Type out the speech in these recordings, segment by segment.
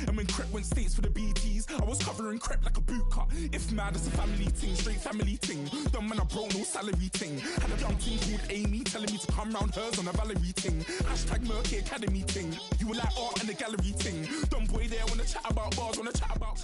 And when Crep went states for the BTs, I was covering Crep like a boot cut. If mad, it's a family ting, straight family ting. Dumb man, I bro, no salary ting. Had a young ting called Amy telling me to come round hers on a Valerie ting. Hashtag Murky Academy ting. You were like art and the gallery ting. Dumb boy there wanna chat about bars, wanna chat about.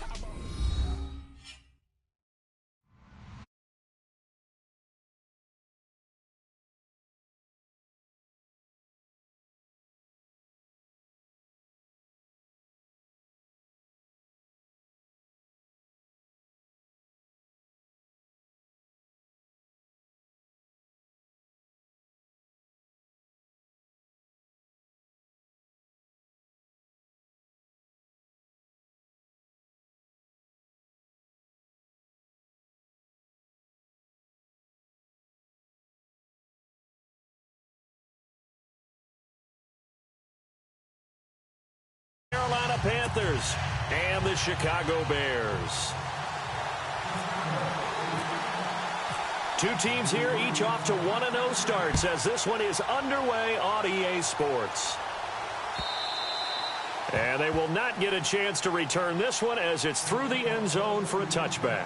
Carolina Panthers and the Chicago Bears. Two teams here, each off to 1-0 starts as this one is underway on EA Sports. And they will not get a chance to return this one as it's through the end zone for a touchback.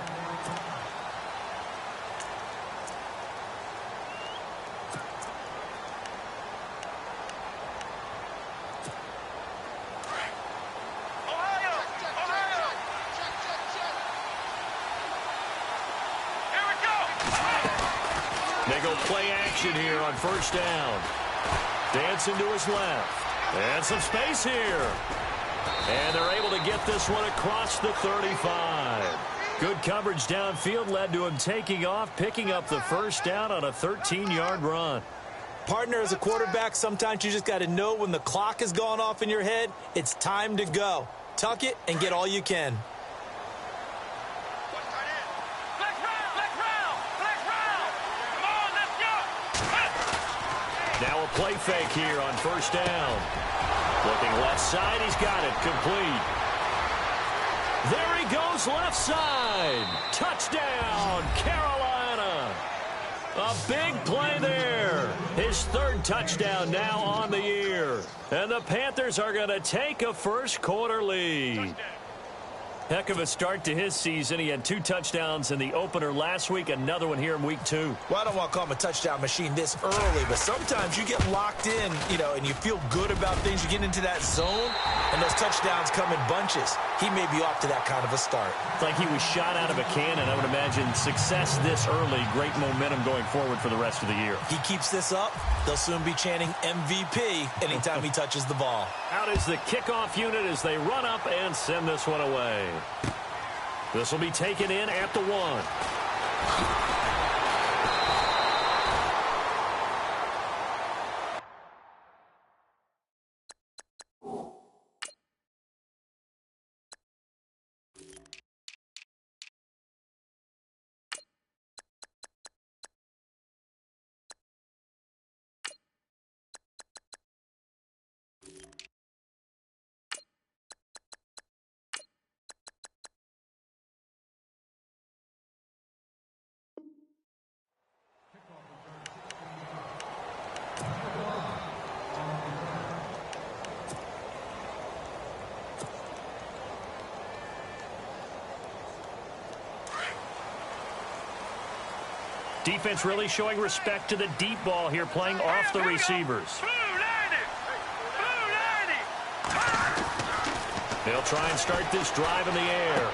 They go play action here on first down. Dancing to his left. And some space here. And they're able to get this one across the 35. Good coverage downfield led to him taking off, picking up the first down on a 13-yard run. Partner, as a quarterback, sometimes you just got to know when the clock has gone off in your head, it's time to go. Tuck it and get all you can. Now a play fake here on first down. Looking left side, he's got it complete. There he goes left side. Touchdown, Carolina. A big play there. His third touchdown now on the year. And the Panthers are going to take a first quarter lead. Heck of a start to his season. He had 2 touchdowns in the opener last week, another one here in week 2. Well, I don't want to call him a touchdown machine this early, but sometimes you get locked in, and you feel good about things. You get into that zone, and those touchdowns come in bunches. He may be off to that kind of a start. It's like he was shot out of a cannon. I would imagine success this early, great momentum going forward for the rest of the year. He keeps this up, they'll soon be chanting MVP anytime he touches the ball. Out is the kickoff unit as they run up and send this one away. This will be taken in at the 1. Defense really showing respect to the deep ball here, playing off the receivers. They'll try and start this drive in the air.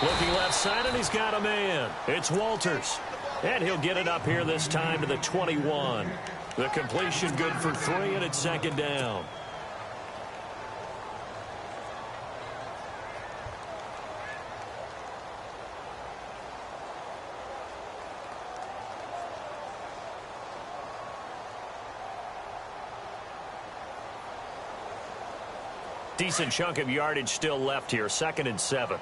Looking left side, and he's got a man. It's Walters. And he'll get it up here this time to the 21. The completion good for 3, and it's second down. Decent chunk of yardage still left here. 2nd and 7.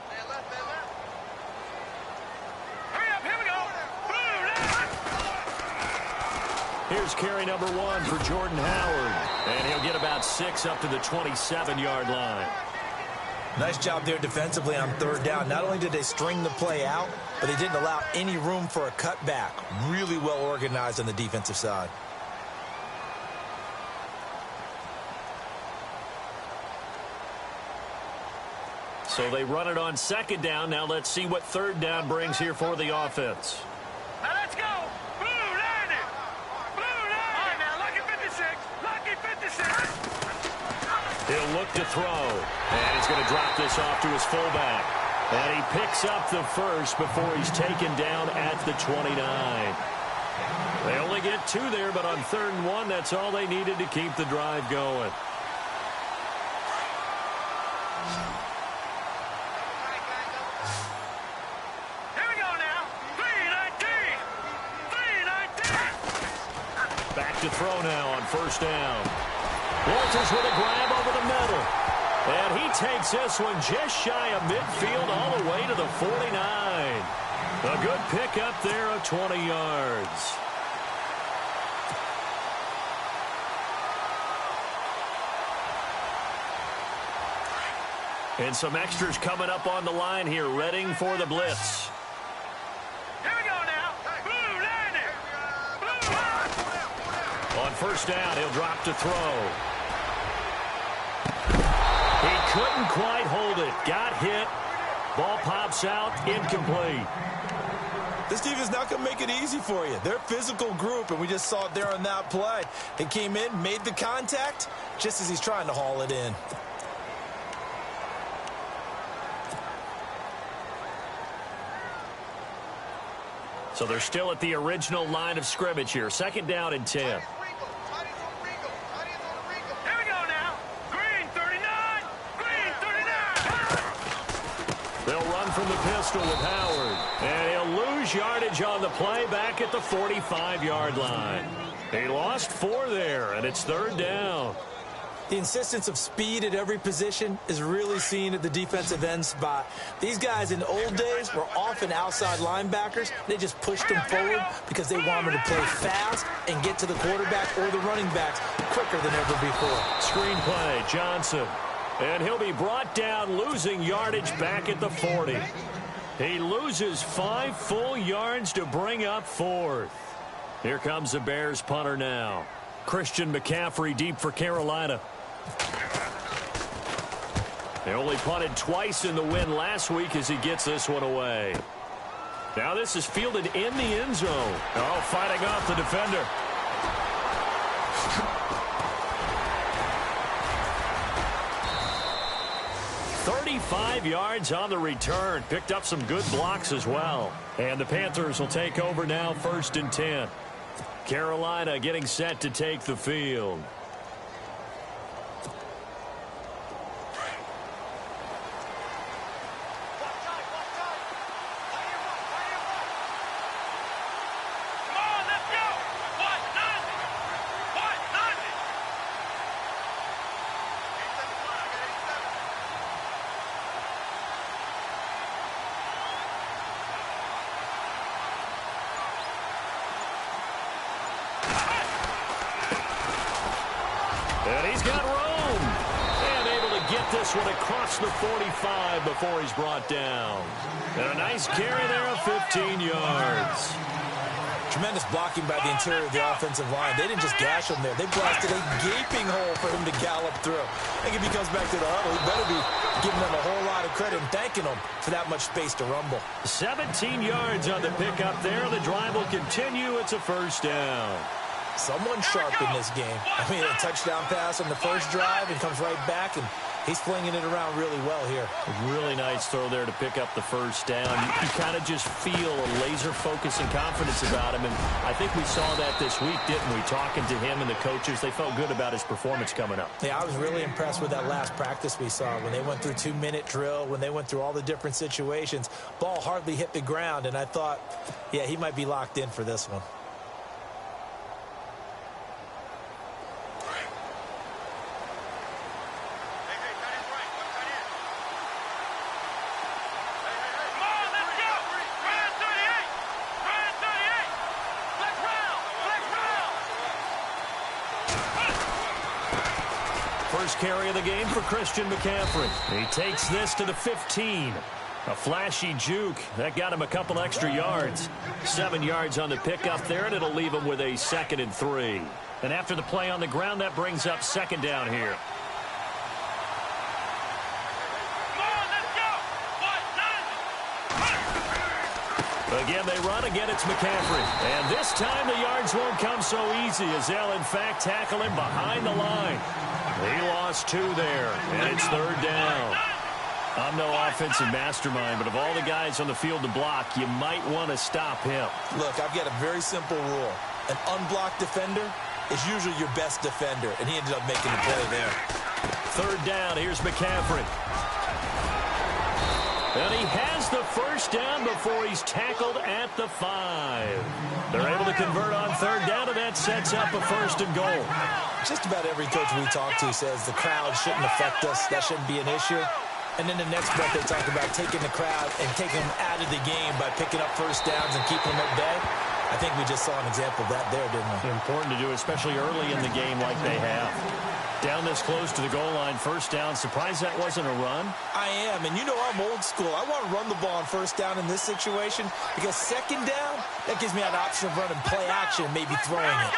Here's carry number 1 for Jordan Howard. And he'll get about 6 up to the 27-yard line. Nice job there defensively on 3rd down. Not only did they string the play out, but they didn't allow any room for a cutback. Really well organized on the defensive side. So they run it on second down. Now let's see what third down brings here for the offense. Now let's go. Blue line it. Blue line. All right, now, lucky 56. Lucky 56. He'll look to throw. And he's going to drop this off to his fullback. And he picks up the first before he's taken down at the 29. They only get 2 there, but on 3rd and 1, that's all they needed to keep the drive going. Here we go now. 3-19. 3-19. Back to throw now on 1st down. Walters with a grab over the middle. And he takes this one just shy of midfield all the way to the 49. A good pickup there of 20 yards. And some extras coming up on the line here, readying for the blitz. Here we go now. Blue line it. Blue line. On 1st down, he'll drop to throw. He couldn't quite hold it. Got hit. Ball pops out. Incomplete. This defense is not going to make it easy for you. They're a physical group, and we just saw it there on that play. He came in, made the contact, just as he's trying to haul it in. So they're still at the original line of scrimmage here. 2nd down and 10. Here we go now. Green 39. Green 39. They'll run from the pistol with Howard. And he'll lose yardage on the play back at the 45-yard line. He lost 4 there, and it's 3rd down. The insistence of speed at every position is really seen at the defensive end spot. These guys in the old days were often outside linebackers. They just pushed them forward because they wanted to play fast and get to the quarterback or the running backs quicker than ever before. Screen play, Johnson. And he'll be brought down, losing yardage back at the 40. He loses 5 full yards to bring up 4th. Here comes the Bears punter now. Christian McCaffrey deep for Carolina. They only punted twice in the win last week as he gets this one away. Now this is fielded in the end zone. Oh, fighting off the defender. "35 yards on the return. Picked up some good blocks as well. And the Panthers will take over now, 1st and 10. Carolina getting set to take the field. And he's got room. And able to get this one across the 45 before he's brought down. And a nice carry there of 15 yards. Tremendous blocking by the interior of the offensive line. They didn't just gash him there. They blasted a gaping hole for him to gallop through. I think if he comes back to the huddle, he better be giving them a whole lot of credit and thanking them for that much space to rumble. 17 yards on the pickup there. The drive will continue. It's a 1st down. Someone sharp in this game. I mean, a touchdown pass on the first drive and comes right back, and he's flinging it around really well here. A really nice throw there to pick up the 1st down. You kind of just feel a laser focus and confidence about him, and I think we saw that this week, didn't we? Talking to him and the coaches, they felt good about his performance coming up. Yeah, I was really impressed with that last practice we saw when they went through 2-minute drill, when they went through all the different situations. Ball hardly hit the ground, and I thought, yeah, he might be locked in for this one. First carry of the game for Christian McCaffrey. He takes this to the 15. A flashy juke. That got him a couple extra yards. 7 yards on the pickup there, and it'll leave him with a 2nd and 3. And after the play on the ground, that brings up 2nd down here. Come on, let's go! Again, they run. Again, it's McCaffrey. And this time the yards won't come so easy as they'll, in fact, tackle him behind the line. He lost 2 there, and it's 3rd down. I'm no offensive mastermind, but of all the guys on the field to block, you might want to stop him. Look, I've got a very simple rule. An unblocked defender is usually your best defender, and he ended up making the play there. 3rd down. Here's McCaffrey. And he has the 1st down before he's tackled at the 5. They're able to convert on 3rd down, and that sets up a 1st and goal. Just about every coach we talk to says the crowd shouldn't affect us. That shouldn't be an issue. And then the next breath they talk about taking the crowd and taking them out of the game by picking up 1st downs and keeping them at bay. I think we just saw an example of that there, didn't we? Important to do, especially early in the game like they have. Down this close to the goal line, 1st down. Surprised that wasn't a run? I am, and you know I'm old school. I want to run the ball on 1st down in this situation because 2nd down, that gives me an option of running play action and maybe throwing it.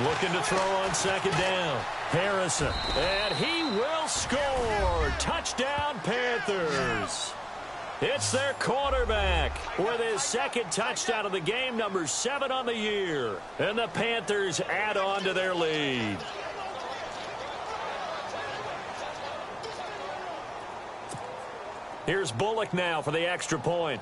Looking to throw on 2nd down. Harrison, and he will score. Touchdown, Panthers. It's their quarterback with his 2nd touchdown of the game, number 7 on the year. And the Panthers add on to their lead. Here's Bullock now for the extra point.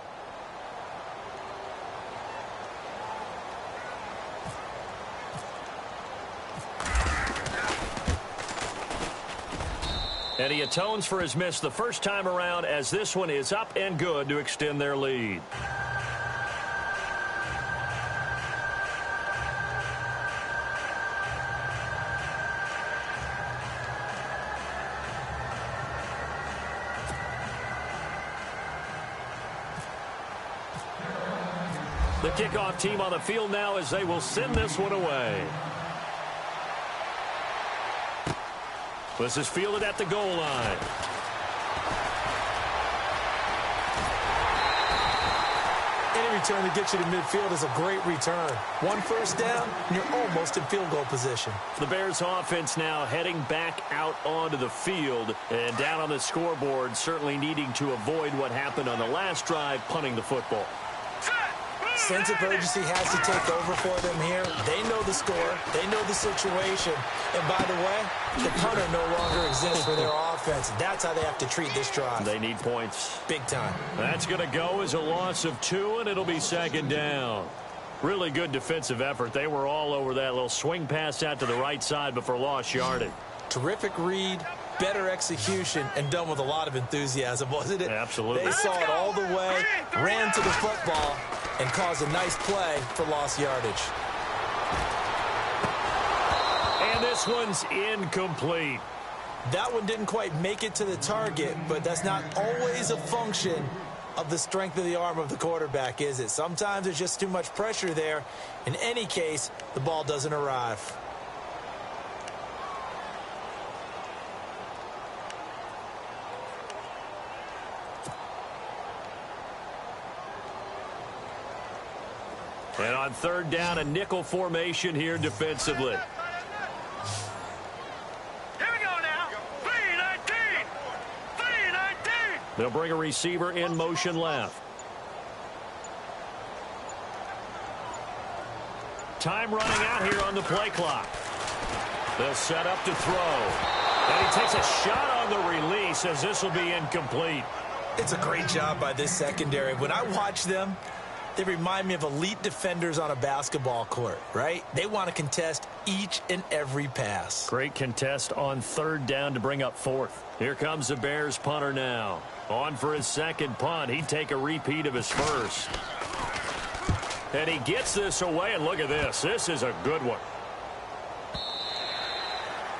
And he atones for his miss the first time around as this one is up and good to extend their lead. The kickoff team on the field now as they will send this one away. This is fielded at the goal line. Any return to get you to midfield is a great return. 1 1st down, and you're almost in field goal position. The Bears offense now heading back out onto the field and down on the scoreboard, certainly needing to avoid what happened on the last drive, punting the football. Sense of urgency has to take over for them here. They know the score. They know the situation. And by the way, the punter no longer exists for their offense. That's how they have to treat this drive. They need points. Big time. That's going to go as a loss of 2, and it'll be 2nd down. Really good defensive effort. They were all over that little swing pass out to the right side before lost yardage. Terrific read, better execution, and done with a lot of enthusiasm, wasn't it? Absolutely. They saw it all the way, ran to the football, and caused a nice play for lost yardage. And this one's incomplete. That one didn't quite make it to the target, but that's not always a function of the strength of the arm of the quarterback, is it? Sometimes there's just too much pressure there. In any case, the ball doesn't arrive. And on 3rd down, a nickel formation here defensively. Here we go now. 3-19. 3-19. They'll bring a receiver in motion left. Time running out here on the play clock. They'll set up to throw. And he takes a shot on the release as this will be incomplete. It's a great job by this secondary. When I watch them, they remind me of elite defenders on a basketball court, right? They want to contest each and every pass. Great contest on 3rd down to bring up 4th. Here comes the Bears punter now. On for his 2nd punt. He'd take a repeat of his 1st. And he gets this away, and look at this. This is a good one.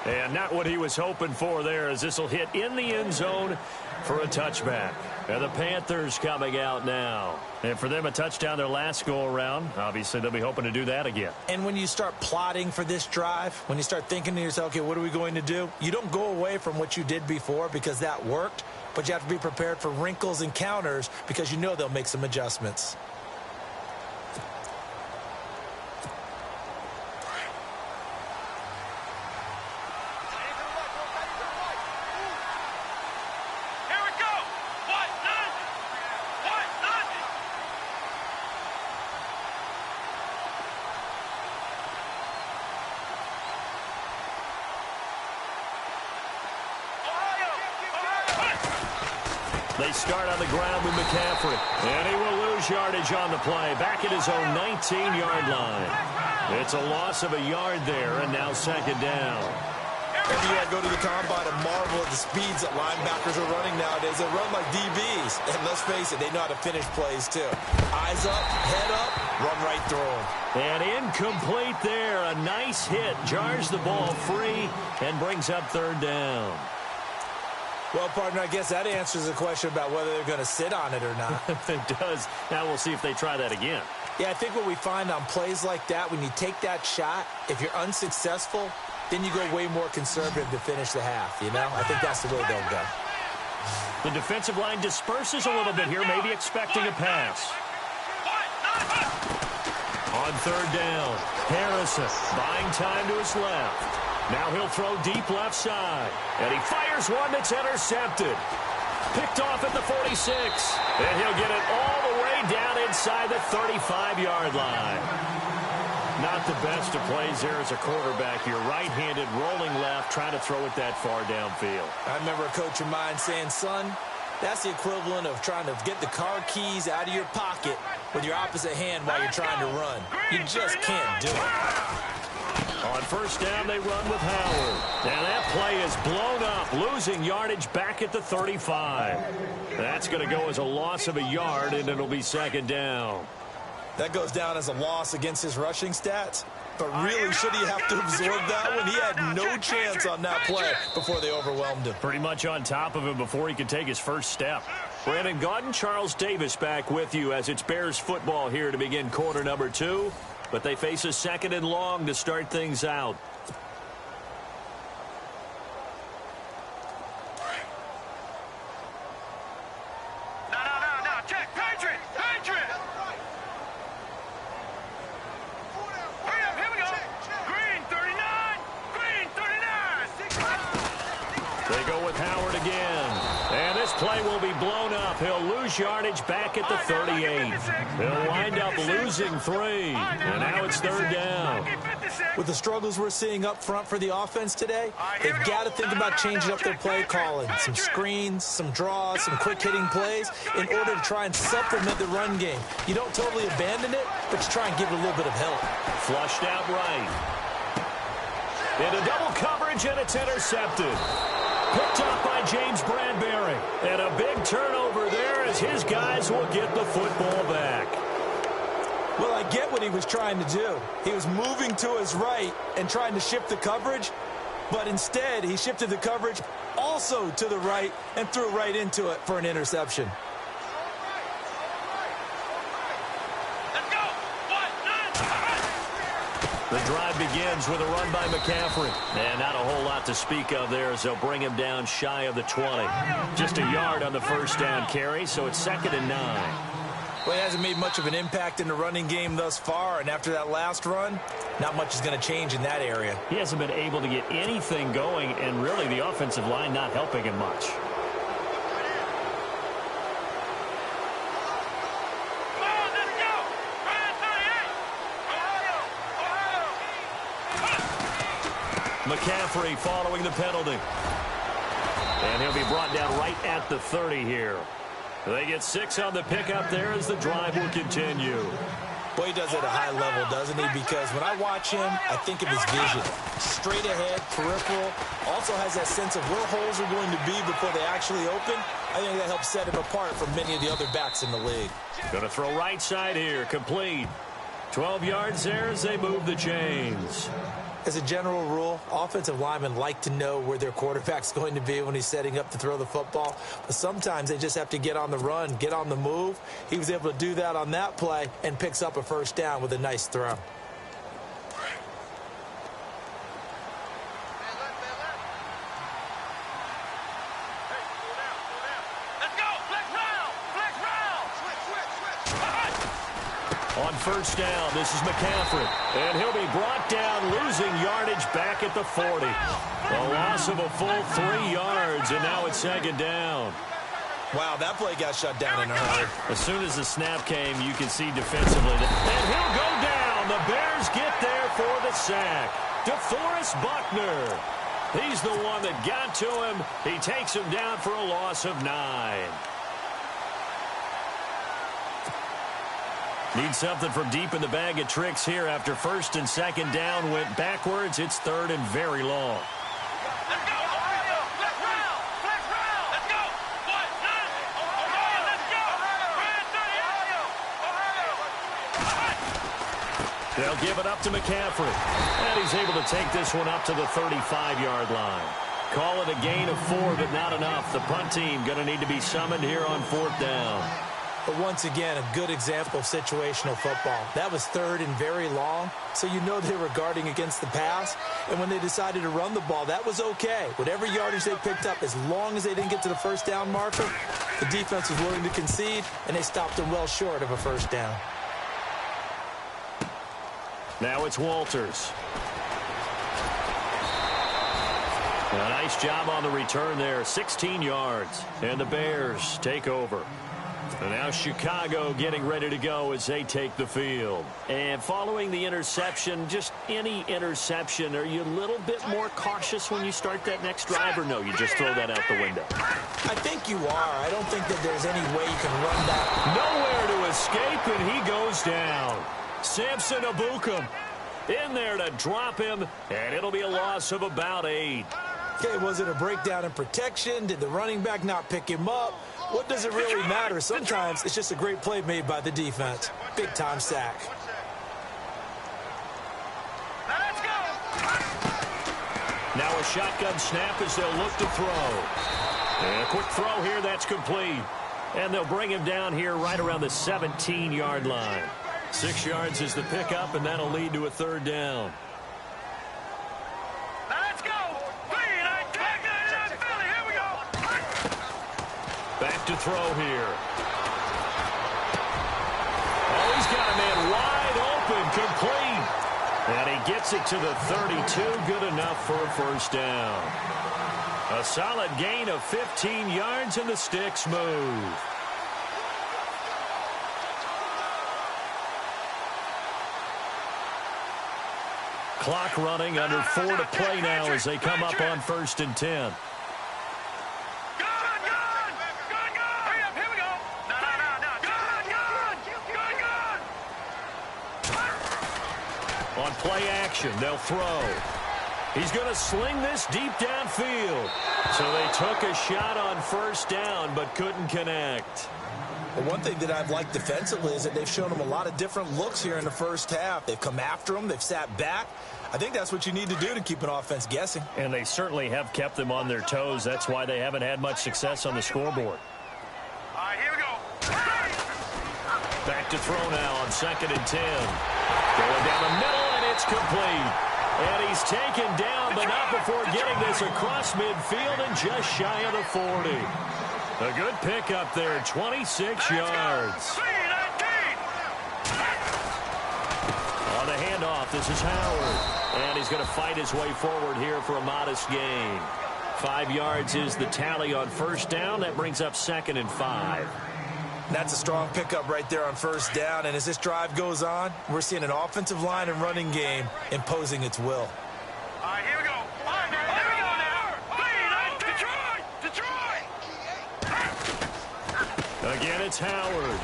And not what he was hoping for there, as this will hit in the end zone for a touchback. And the Panthers coming out now. And for them, a touchdown their last go-around. Obviously, they'll be hoping to do that again. And when you start plotting for this drive, when you start thinking to yourself, okay, what are we going to do? You don't go away from what you did before because that worked, but you have to be prepared for wrinkles and counters because you know they'll make some adjustments. Here we go. 1, 9, They start on the ground with McCaffrey. And he will lose yardage on the play. Back at his own 19-yard line. It's a loss of a yard there, and now second down. Every year I go to the combine and marvel at the speeds that linebackers are running nowadays. They run like DBs. And let's face it, they know how to finish plays too. Eyes up, head up, run right through them. And incomplete there. A nice hit. Jars the ball free and brings up third down. Well, partner, I guess that answers the question about whether they're going to sit on it or not. It does. Now we'll see if they try that again. Yeah, I think what we find on plays like that, when you take that shot, if you're unsuccessful, then you go way more conservative to finish the half, you know? I think that's the way they'll go. The defensive line disperses a little bit here, maybe expecting a pass. On third down, Harrison buying time to his left. Now he'll throw deep left side. And he fires one that's intercepted. Picked off at the 46. And he'll get it all the way down inside the 35-yard line. Not the best of plays there as a quarterback. You're right-handed, rolling left, trying to throw it that far downfield. I remember a coach of mine saying, son, that's the equivalent of trying to get the car keys out of your pocket with your opposite hand while you're trying to run. You just can't do it. On first down, they run with Howard. And that play is blown up, losing yardage back at the 35. That's going to go as a loss of a yard, and it'll be second down. That goes down as a loss against his rushing stats. But really, should he have to absorb that one? He had no chance on that play before they overwhelmed him. Pretty much on top of him before he could take his first step. Brandon Gaudin, Charles Davis back with you as it's Bears football here to begin quarter number 2. But they face a second and long to start things out. No. Check. Patriot. Hurry up. Here we go. Green 39. They go with Howard again. And this play will be blown up. He'll lose yardage back at the 38. He'll wind up losing 3. And now it's third down. With the struggles we're seeing up front for the offense today, they've got to think about changing up their play calling. Some screens, some draws, some quick-hitting plays in order to try and supplement the run game. You don't totally abandon it, but you try and give it a little bit of help. Flushed out right. Into double coverage, and it's intercepted. Picked up by James Bradbury. And a big turnover there as his guys will get the football back. Well, I get what he was trying to do. He was moving to his right and trying to shift the coverage, but instead he shifted the coverage also to the right and threw right into it for an interception. The drive begins with a run by McCaffrey. And not a whole lot to speak of there as they'll bring him down shy of the 20. Just a yard on the first down carry, so it's second and 9. Well, he hasn't made much of an impact in the running game thus far, and after that last run, not much is going to change in that area. He hasn't been able to get anything going, and really the offensive line not helping him much. McCaffrey following the penalty. And he'll be brought down right at the 30 here. They get 6 on the pickup there as the drive will continue. Boy, he does it at a high level, doesn't he? Because when I watch him, I think of his vision. Straight ahead, peripheral. Also has that sense of where holes are going to be before they actually open. I think that helps set him apart from many of the other backs in the league. Going to throw right side here, complete. 12 yards there as they move the chains. As a general rule, offensive linemen like to know where their quarterback's going to be when he's setting up to throw the football. But sometimes they just have to get on the run, get on the move. He was able to do that on that play and picks up a first down with a nice throw. On first down, this is McCaffrey. And he'll be brought down, losing yardage back at the 40. A loss of a full 3 yards, and now it's second down. Wow, that play got shut down in a hurry. As soon as the snap came, you can see defensively. And he'll go down. The Bears get there for the sack. DeForest Buckner. He's the one that got to him. He takes him down for a loss of 9. Need something from deep in the bag of tricks here after first and second down went backwards. It's third and very long. Let's go, Ohio! Let's round! Let's round! Let's go! 1, 9! Ohio, let's go! Brand 30, Ohio! They'll give it up to McCaffrey. And he's able to take this one up to the 35-yard line. Call it a gain of 4, but not enough. The punt team going to need to be summoned here on 4th down. But once again, a good example of situational football. That was third and very long, so you know they were guarding against the pass. And when they decided to run the ball, that was okay. Whatever yardage they picked up, as long as they didn't get to the first down marker, the defense was willing to concede, and they stopped them well short of a first down. Now it's Walters. A nice job on the return there, 16 yards. And the Bears take over. And now Chicago getting ready to go as they take the field. And following the interception, just any interception, are you a little bit more cautious when you start that next drive, or no, you just throw that out the window? I think you are. I don't think that there's any way you can run that. Nowhere to escape, and he goes down. Samson Abukum in there to drop him, and it'll be a loss of about 8. Okay, was it a breakdown in protection? Did the running back not pick him up? What does it really matter? Sometimes it's just a great play made by the defense. Big-time sack. Let's go! Now a shotgun snap as they'll look to throw. And a quick throw here, that's complete. And they'll bring him down here right around the 17-yard line. 6 yards is the pickup, and that'll lead to a 3rd down. Let's go! Philly, here we go! Back to throw here. Oh, he's got a man wide open, complete. And he gets it to the 32, good enough for a first down. A solid gain of 15 yards, and the sticks move. Clock running, under 4 to play now as they come up on 1st and 10. On play action, they'll throw. He's going to sling this deep downfield. So they took a shot on first down, but couldn't connect. Well, one thing that I've liked defensively is that they've shown them a lot of different looks here in the first half. They've come after them. They've sat back. I think that's what you need to do to keep an offense guessing. And they certainly have kept them on their toes. That's why they haven't had much success on the scoreboard. All right, here we go. Back to throw now on 2nd and 10. Going down the middle, and it's complete. And he's taken down, but not before getting this across midfield and just shy of the 40. A good pickup there, 26 yards. On the handoff, this is Howard. And he's going to fight his way forward here for a modest gain. 5 yards is the tally on first down. That brings up 2nd and 5. That's a strong pickup right there on first down. And as this drive goes on, we're seeing an offensive line and running game imposing its will. All right, here we go. All right, here we go now. Detroit! Again, it's Howard.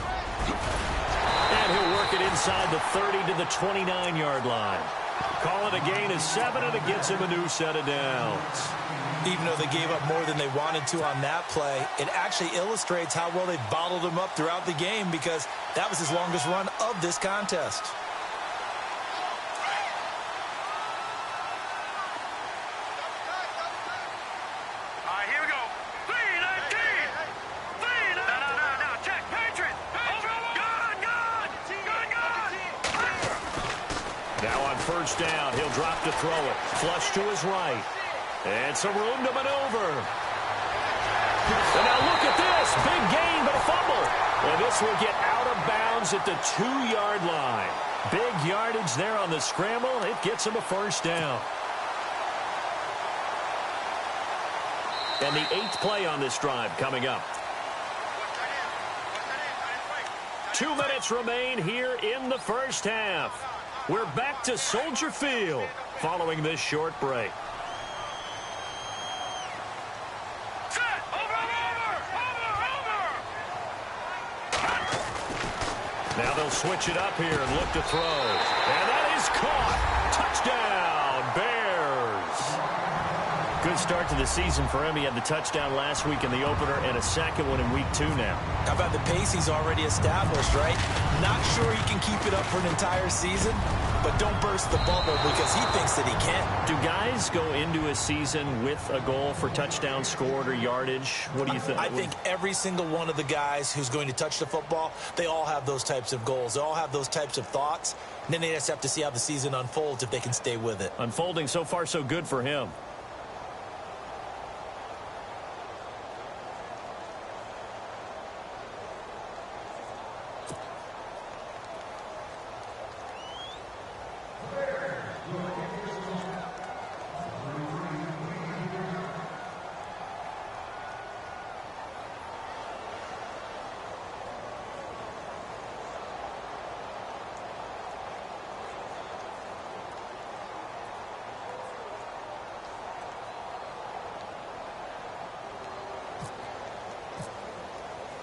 And he'll work it inside the 30 to the 29-yard line. Call it a gain of 7, and it gets him a new set of downs. Even though they gave up more than they wanted to on that play, it actually illustrates how well they bottled him up throughout the game, because that was his longest run of this contest. All right, here we go. 3-19. No, check. Patriot. Good. Now on first down, he'll drop to throw it. Flush to his right. And some room to maneuver. And now look at this. Big gain, but a fumble. And this will get out of bounds at the 2-yard line. Big yardage there on the scramble. It gets him a first down. And the 8th play on this drive coming up. 2 minutes remain here in the first half. We're back to Soldier Field following this short break. Now they'll switch it up here and look to throw. And that is caught. Touchdown, Bears. Good start to the season for him. He had the touchdown last week in the opener and a second one in week 2 now. How about the pace he's already established, right? Not sure he can keep it up for an entire season, but don't burst the bubble because he thinks that he can. Do guys go into a season with a goal for touchdown scored or yardage? What do you think? I think every single one of the guys who's going to touch the football, they all have those types of goals. They all have those types of thoughts. And then they just have to see how the season unfolds if they can stay with it. Unfolding so far so good for him.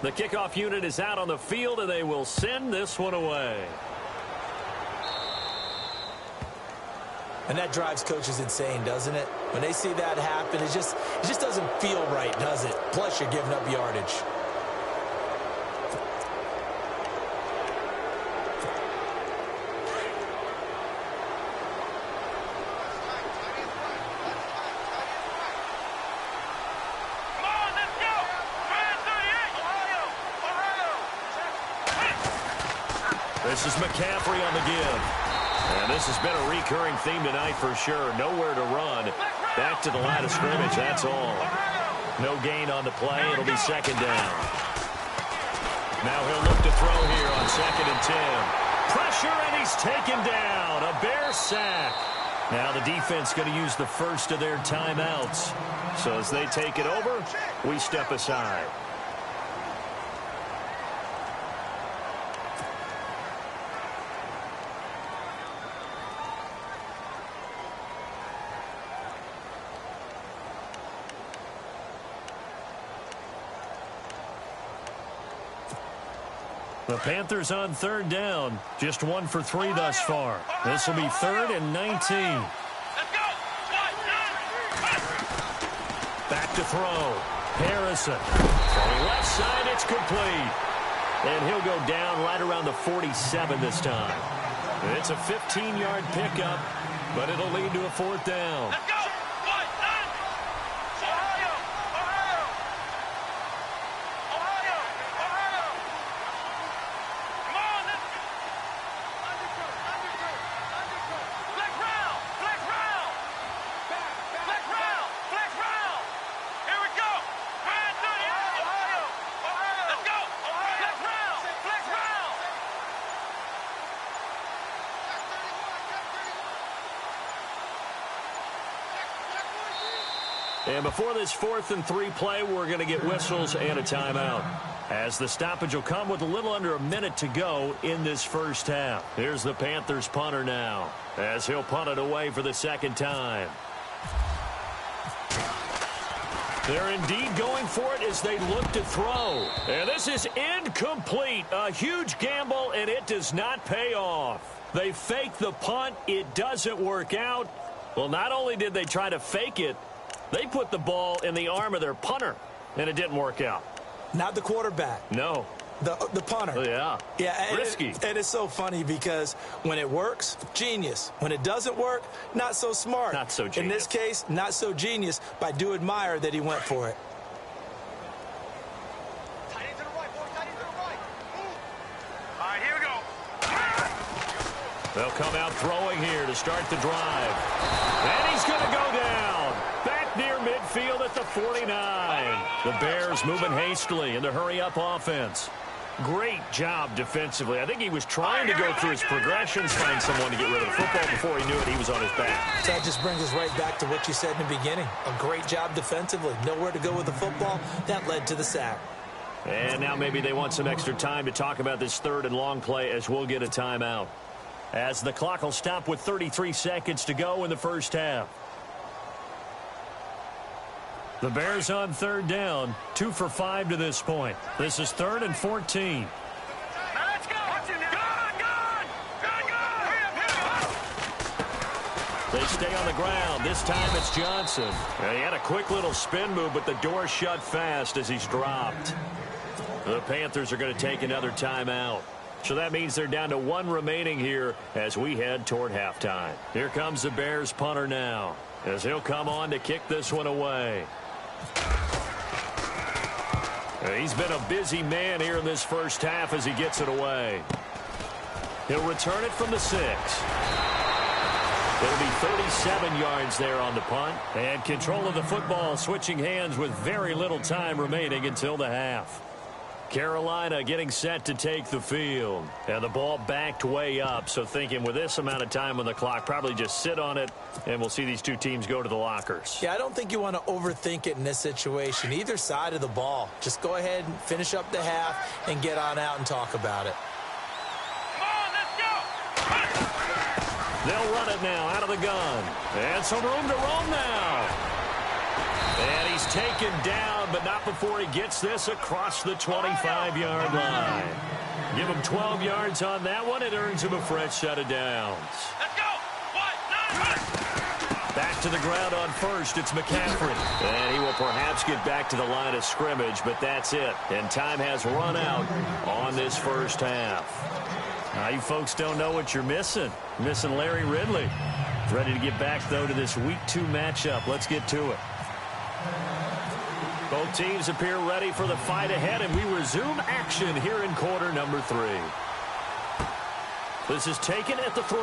The kickoff unit is out on the field, and they will send this one away. And that drives coaches insane, doesn't it? When they see that happen, it just doesn't feel right, does it? Plus, you're giving up yardage. This is McCaffrey on the give. And this has been a recurring theme tonight for sure. Nowhere to run. Back to the line of scrimmage, that's all. No gain on the play. It'll be second down. Now he'll look to throw here on 2nd and 10. Pressure, and he's taken down. A Bear sack. Now the defense going to use the first of their timeouts. So as they take it over, we step aside. The Panthers on 3rd down. Just 1 for 3 thus far. This will be 3rd and 19. Let's go. Back to throw. Harrison. Throwing left side, it's complete. And he'll go down right around the 47 this time. It's a 15-yard pickup, but it'll lead to a 4th down. Let's go. And before this 4th and 3 play, we're going to get whistles and a timeout, as the stoppage will come with a little under a minute to go in this first half. Here's the Panthers punter now, as he'll punt it away for the 2nd time. They're indeed going for it as they look to throw. And this is incomplete. A huge gamble, and it does not pay off. They fake the punt. It doesn't work out. Well, not only did they try to fake it, they put the ball in the arm of their punter, and it didn't work out. Not the quarterback. No. The punter. Yeah. Yeah. Risky. And it's so funny because when it works, genius. When it doesn't work, not so smart. Not so genius. In this case, not so genius, but I do admire that he went for it. Tight end to the right, boy. Tight end to the right. All right, here we go. They'll come out throwing here to start the drive. And he's going to go down. Back near midfield at the 49. The Bears moving hastily in the hurry-up offense. Great job defensively. I think he was trying to go through his progressions, find someone to get rid of the football. Before he knew it, he was on his back. So that just brings us right back to what you said in the beginning. A great job defensively. Nowhere to go with the football. That led to the sack. And now maybe they want some extra time to talk about this 3rd and long play, as we'll get a timeout, as the clock will stop with 33 seconds to go in the first half. The Bears on 3rd down, 2 for 5 to this point. This is 3rd and 14. Now let's go. stay on the ground. This time it's Johnson. He had a quick little spin move, but the door shut fast as he's dropped. The Panthers are going to take another timeout. So that means they're down to 1 remaining here as we head toward halftime. Here comes the Bears punter now as he'll come on to kick this one away. He's been a busy man here in this first half as he gets it away. He'll return it from the 6. It'll be 37 yards there on the punt. And control of the football switching hands with very little time remaining until the half. Carolina getting set to take the field. And the ball backed way up. So thinking with this amount of time on the clock, probably just sit on it, and we'll see these two teams go to the lockers. Yeah, I don't think you want to overthink it in this situation. Either side of the ball. Just go ahead and finish up the half and get on out and talk about it. Come on, let's go. They'll run it now out of the gun. And some room to roam now. And he's taken down, but not before he gets this across the 25-yard line. Give him 12 yards on that one. It earns him a fresh set of downs. Let's go. 1, 9, run. Back to the ground on first. It's McCaffrey. And he will perhaps get back to the line of scrimmage, but that's it. And time has run out on this first half. Now, you folks don't know what you're missing. Missing Larry Ridley. Ready to get back, though, to this Week 2 matchup. Let's get to it. Both teams appear ready for the fight ahead, and we resume action here in quarter number 3. This is taken at the 3.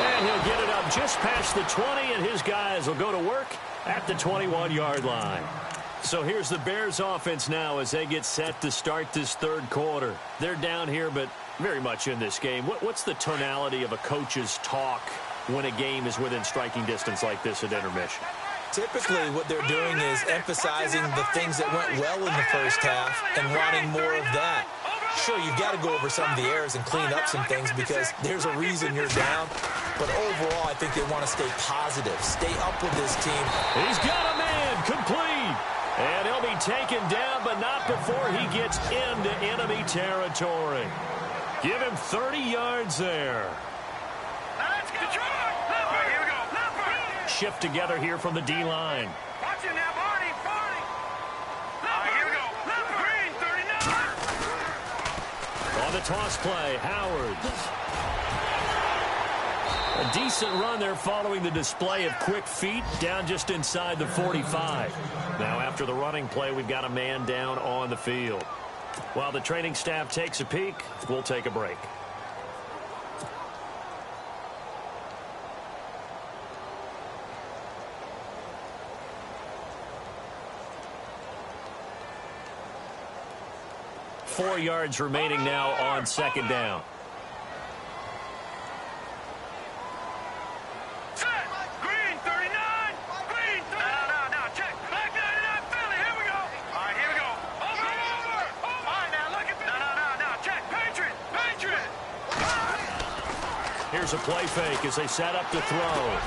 And he'll get it up just past the 20, and his guys will go to work at the 21-yard line. So here's the Bears offense now as they get set to start this third quarter. They're down here, but very much in this game. What's the tonality of a coach's talk when a game is within striking distance like this at intermission? Typically, what they're doing is emphasizing the things that went well in the first half and wanting more of that. Sure, you've got to go over some of the errors and clean up some things because there's a reason you're down. But overall, I think they want to stay positive, stay up with this team. He's got a man complete. And he'll be taken down, but not before he gets into enemy territory. Give him 30 yards there. Let's go. All right, here we go. Shift together here from the D-line. Watch it now, Barney. All right, here we go. Green, 39. On the toss play, Howard. A decent run there following the display of quick feet down just inside the 45. Now after the running play, we've got a man down on the field. While the training staff takes a peek, we'll take a break. Four yards remaining now on second down. Set. Green, 39. Green, 39. No, check. Black 99, Philly. Here we go. All right, here we go. Over. All right, now look at this. No, check. Patriot. Here's a play fake as they set up to throw.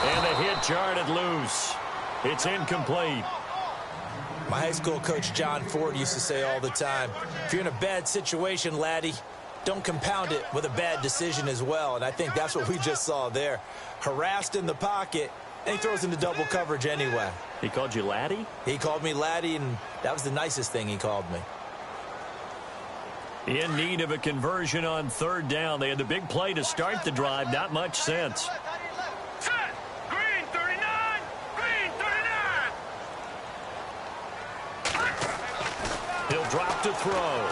And the hit jarred it loose. It's incomplete. My high school coach, John Ford, used to say all the time, if you're in a bad situation, laddie, don't compound it with a bad decision as well. And I think that's what we just saw there. Harassed in the pocket, and he throws into double coverage anyway. He called you laddie? He called me laddie, and that was the nicest thing he called me. In need of a conversion on third down. They had the big play to start the drive. Not much sense. Set. Green, 39. Green, 39. He'll drop to throw.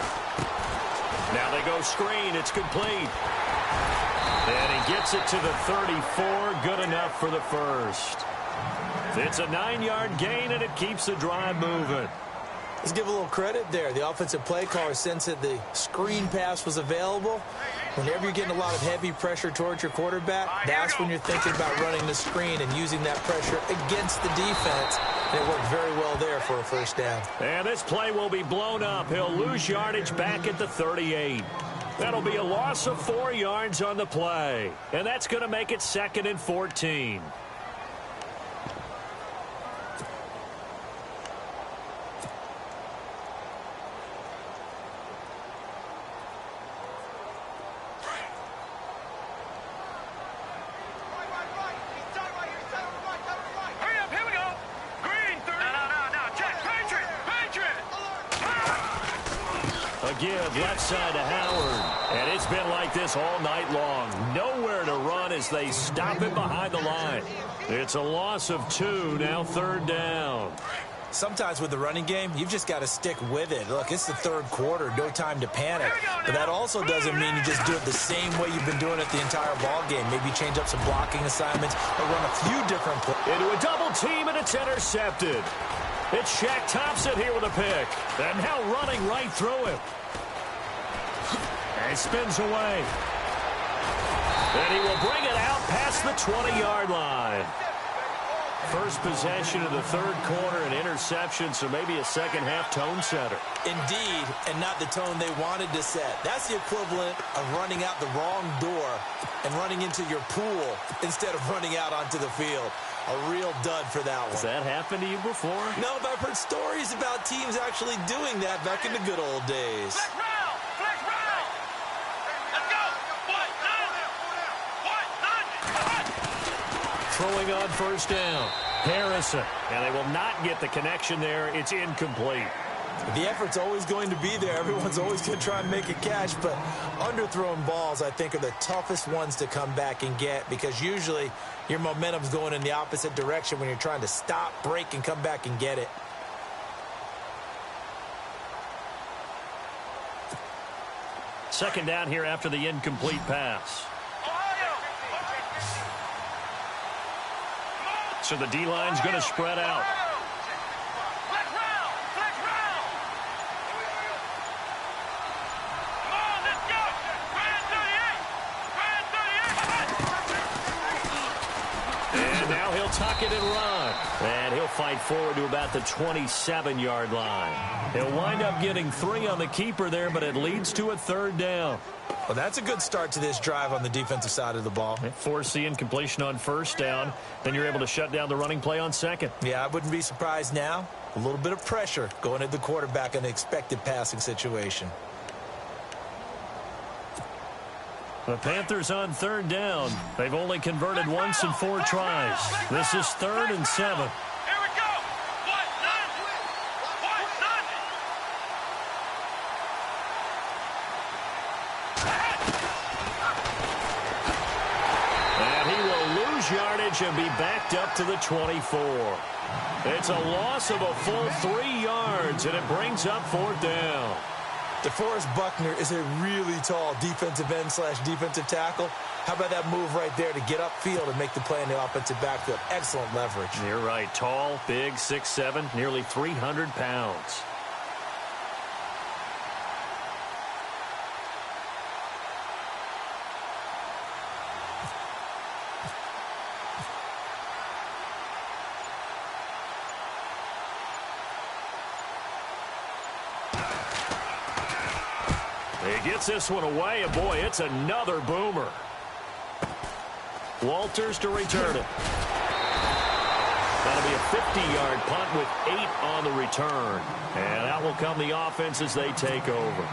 Now they go screen. It's complete. And he gets it to the 34. Good enough for the first. It's a 9-yard gain, and it keeps the drive moving. Let's give a little credit there. The offensive play caller sensed that the screen pass was available. Whenever you're getting a lot of heavy pressure towards your quarterback, that's when you're thinking about running the screen and using that pressure against the defense. And it worked very well there for a first down. And this play will be blown up. He'll lose yardage back at the 38. That'll be a loss of 4 yards on the play. And that's going to make it 2nd and 14. give left side to Howard. And it's been like this all night long. Nowhere to run as they stop him behind the line. It's a loss of 2, now 3rd down. Sometimes with the running game, you've just got to stick with it. Look, it's the 3rd quarter, no time to panic. But that also doesn't mean you just do it the same way you've been doing it the entire ball game. Maybe change up some blocking assignments or run a few different plays. Into a double team, and it's intercepted. It's Shaq Thompson here with a pick. And now running right through him. And he spins away. And he will bring it out past the 20-yard line. First possession of the 3rd quarter, an interception, so maybe a second-half tone setter. Indeed, and not the tone they wanted to set. That's the equivalent of running out the wrong door and running into your pool instead of running out onto the field. A real dud for that one. Has that happened to you before? No, but I've heard stories about teams actually doing that back in the good old days. Flex round! Flex round! Let's go! Throwing on 1st down. Harrison. And they will not get the connection there. It's incomplete. The effort's always going to be there. Everyone's always going to try and make a catch, but underthrown balls, I think, are the toughest ones to come back and get because usually your momentum's going in the opposite direction when you're trying to stop, break, and come back and get it. Second down here after the incomplete pass. So the D-line's going to spread out. Flex round! Flex round! Come on, let's go! Grand 38! Grand 38! And now he'll tuck it and run. And he'll fight forward to about the 27-yard line. He'll wind up getting 3 on the keeper there, but it leads to a 3rd down. Well, that's a good start to this drive on the defensive side of the ball. Force the incompletion on 1st down. Then you're able to shut down the running play on 2nd. Yeah, I wouldn't be surprised now. A little bit of pressure going at the quarterback in an expected passing situation. The Panthers on 3rd down. They've only converted once in 4 tries. This is 3rd and 7. Here we go! What? None! What? None! And he will lose yardage and be backed up to the 24. It's a loss of a full 3 yards, and it brings up 4th down. DeForest Buckner is a really tall defensive end / defensive tackle. How about that move right there to get upfield and make the play in the offensive backfield? Excellent leverage. You're right. Tall, big, 6'7", nearly 300 pounds. He gets this one away, and boy, it's another boomer. Walters to return it. That'll be a 50-yard punt with 8 on the return. And out will come the offense as they take over.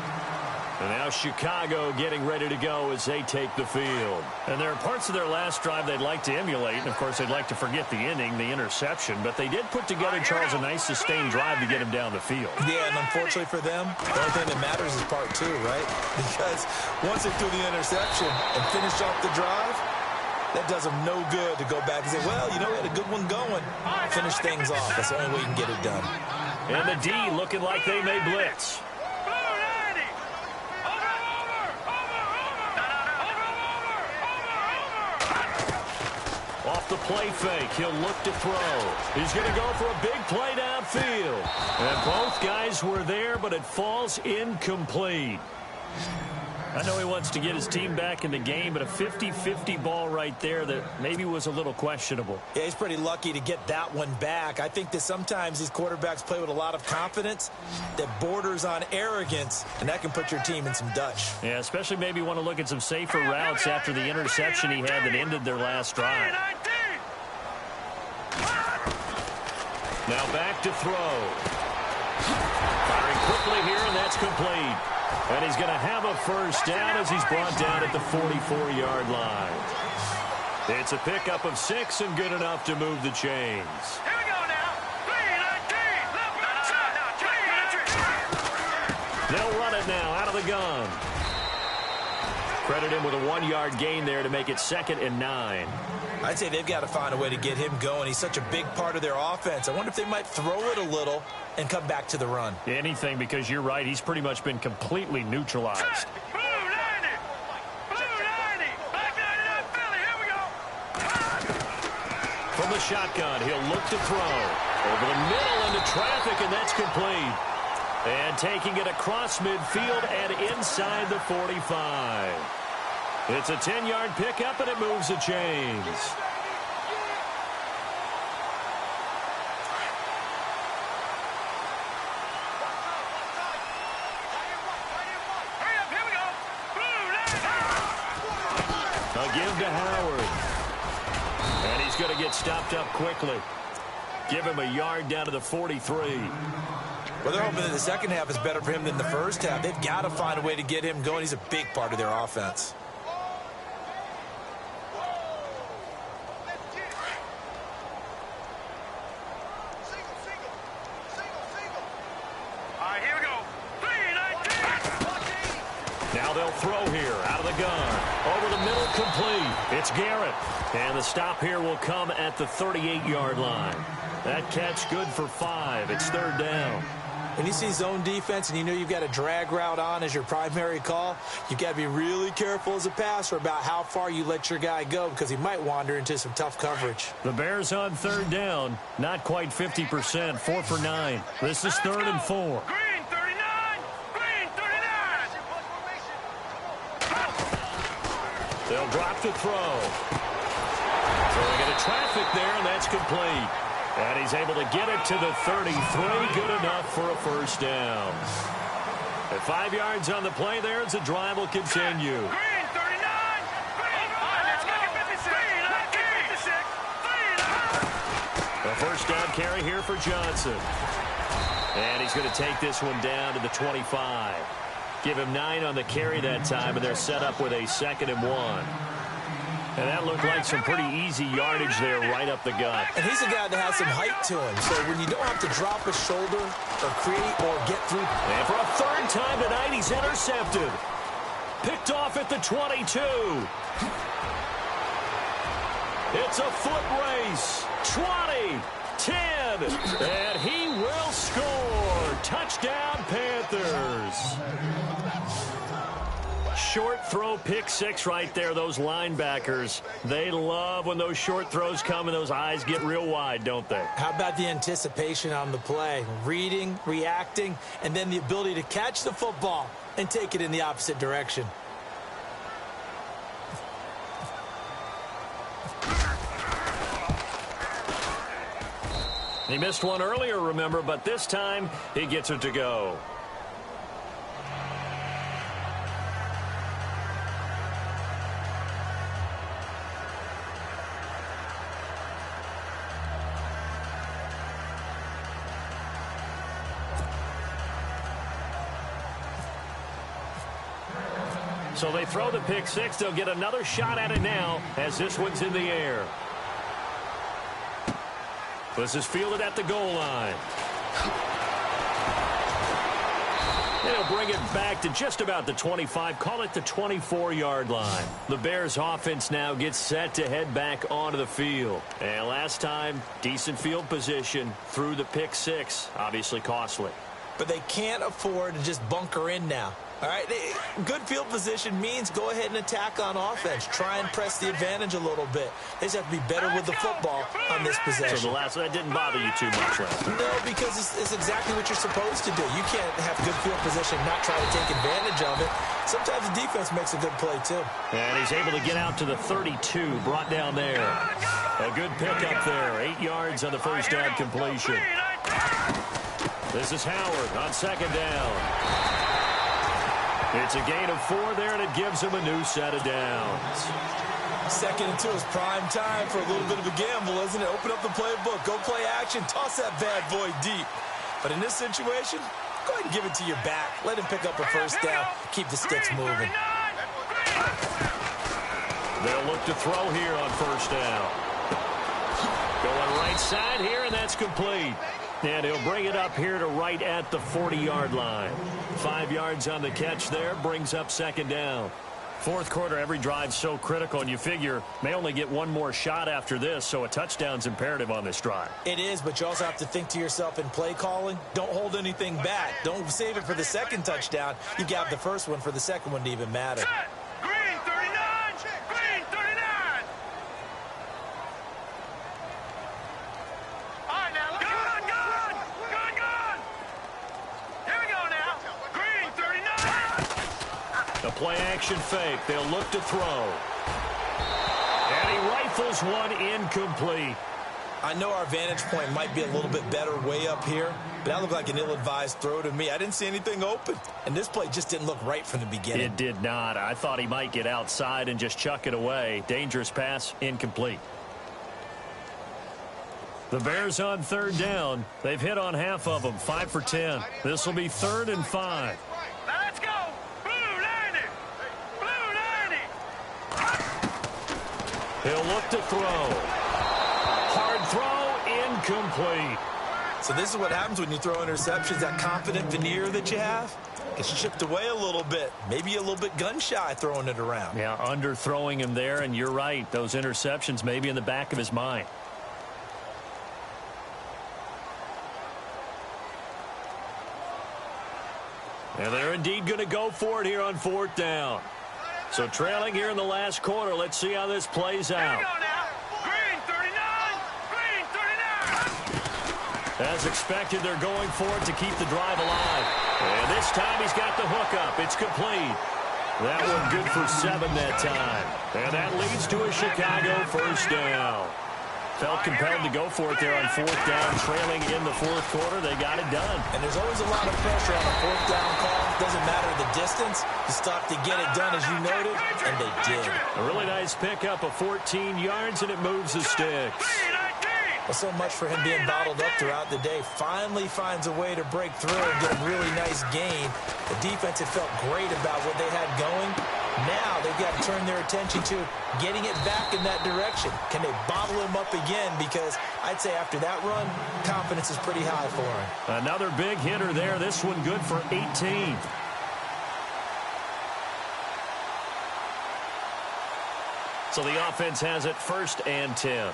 And now Chicago getting ready to go as they take the field. And there are parts of their last drive they'd like to emulate. And, of course, they'd like to forget the ending, the interception. But they did put together, Charles, a nice sustained drive to get him down the field. Yeah, and unfortunately for them, the only thing that matters is part 2, right? Because once they threw the interception and finished off the drive, that does them no good to go back and say, well, you know, we had a good one going. Finish things off. That's the only way you can get it done. And the D looking like they may blitz. Off the play fake, he'll look to throw. He's going to go for a big play downfield. And both guys were there, but it falls incomplete. I know he wants to get his team back in the game, but a 50-50 ball right there that maybe was a little questionable. Yeah, he's pretty lucky to get that one back. I think that sometimes these quarterbacks play with a lot of confidence that borders on arrogance, and that can put your team in some Dutch. Yeah, especially maybe want to look at some safer routes after the interception he had that ended their last drive. Now back to throw. Firing quickly here, and that's complete. And he's going to have a first down as he's brought down at the 44-yard line. It's a pickup of 6 and good enough to move the chains. Here we go now. 3-19. They'll run it now out of the gun. Credit him with a 1-yard gain there to make it 2nd and 9. I'd say they've got to find a way to get him going. He's such a big part of their offense. I wonder if they might throw it a little and come back to the run. Anything, because you're right. He's pretty much been completely neutralized. Blue 90! Blue 90! Back 99 Philly, here we go! From the shotgun, he'll look to throw. Over the middle into traffic, and that's complete. And taking it across midfield and inside the 45. It's a 10-yard pickup, and it moves the chains. Hurry up, here we go! Blue 90! A give to Howard. And he's going to get stopped up quickly. Give him a yard down to the 43. Well, they're hoping that the second half is better for him than the first half. They've got to find a way to get him going. He's a big part of their offense. All right, here we go. 3-19! Now they'll throw here out of the gun. Over the middle, complete. It's Garrett. And the stop here will come at the 38-yard line. That catch good for 5. It's 3rd down. When you see zone defense and you know you've got a drag route on as your primary call, you've got to be really careful as a passer about how far you let your guy go because he might wander into some tough coverage. The Bears on 3rd down. Not quite 50%. 4 for 9. This is 3rd and 4. Green 39! Green 39! They'll drop to throw. Throwing into traffic there, and that's complete. And he's able to get it to the 33. Good enough for a 1st down. At 5 yards on the play there as the drive will continue. Green 39! Green! Let's go! 56! Green 56! A 1st down carry here for Johnson. And he's going to take this one down to the 25. Give him 9 on the carry that time, and they're set up with a 2nd and 1. And that looked like some pretty easy yardage there right up the gut. And he's a guy that has some height to him. So when you don't have to drop a shoulder or create or get through. And for a 3rd time tonight, he's intercepted. Picked off at the 22. It's a foot race. 20, 10, and he will score. Touchdown, Panthers. Short throw, pick 6 right there. Those linebackers, they love when those short throws come and those eyes get real wide, don't they? How about the anticipation on the play? Reading, reacting, and then the ability to catch the football and take it in the opposite direction. He missed one earlier, remember, but this time he gets it to go. So they throw the pick 6. They'll get another shot at it now as this one's in the air. This is fielded at the goal line. They'll bring it back to just about the 25. Call it the 24-yard line. The Bears offense now gets set to head back onto the field. And last time, decent field position through the pick 6. Obviously costly. But they can't afford to just bunker in now. All right, good field position means go ahead and attack on offense. Try and press the advantage a little bit. They just have to be better with the football on this possession. So that didn't bother you too much, last time. No, because it's exactly what you're supposed to do. You can't have good field position and not try to take advantage of it. Sometimes the defense makes a good play, too. And he's able to get out to the 32, brought down there. A good pickup there, 8 yards on the 1st down completion. This is Howard on 2nd down. It's a gain of 4 there, and it gives him a new set of downs. 2nd and 2 is prime time for a little bit of a gamble, isn't it? Open up the playbook, go play action, toss that bad boy deep. But in this situation, go ahead and give it to your back. Let him pick up a 1st down, keep the sticks moving. They'll look to throw here on 1st down. Going right side here, and that's complete. And he'll bring it up here to right at the 40-yard line. 5 yards on the catch there, brings up second down. Fourth quarter, every drive's so critical, and you figure may only get one more shot after this, so a touchdown's imperative on this drive. It is, but you also have to think to yourself in play calling, don't hold anything back. Don't save it for the second touchdown. You got the first one for the second one to even matter. Set. Green 39. Green 39. All right, now look. Gun. Here we go now. Green 39. A play-action fake. They'll look to throw. And he rifles one incomplete. I know our vantage point might be a little bit better way up here, but that looked like an ill-advised throw to me. I didn't see anything open, and this play just didn't look right from the beginning. It did not. I thought he might get outside and just chuck it away. Dangerous pass, incomplete. The Bears on third down. They've hit on half of them, 5 for 10. This will be 3rd and 5. Now let's go. Blue 90. Blue 90. He'll look to throw. Hard throw, incomplete. So this is what happens when you throw interceptions. That confident veneer that you have gets chipped away a little bit. Maybe a little bit gun-shy throwing it around. Yeah, underthrowing him there, and you're right. Those interceptions may be in the back of his mind. And they're indeed going to go for it here on 4th down. So trailing here in the last quarter. Let's see how this plays Here we out. go now. Green 39. Green 39. As expected, they're going for it to keep the drive alive. And this time he's got the hookup. It's complete. That one good for 7 that time. And that leads to a Chicago first down. Felt compelled to go for it there on 4th down, trailing in the 4th quarter. They got it done. And there's always a lot of pressure on a 4th down call. Doesn't matter the distance. You stop to get it done, as you noted, and they did. A really nice pickup of 14 yards, and it moves the sticks. Green 19. Well, so much for him being bottled up throughout the day. Finally finds a way to break through and get a really nice gain. The defense had felt great about what they had going. Now they've got to turn their attention to getting it back in that direction. Can they bottle him up again? Because I'd say after that run, confidence is pretty high for him. Another big hitter there. This one good for 18. So the offense has it 1st and 10.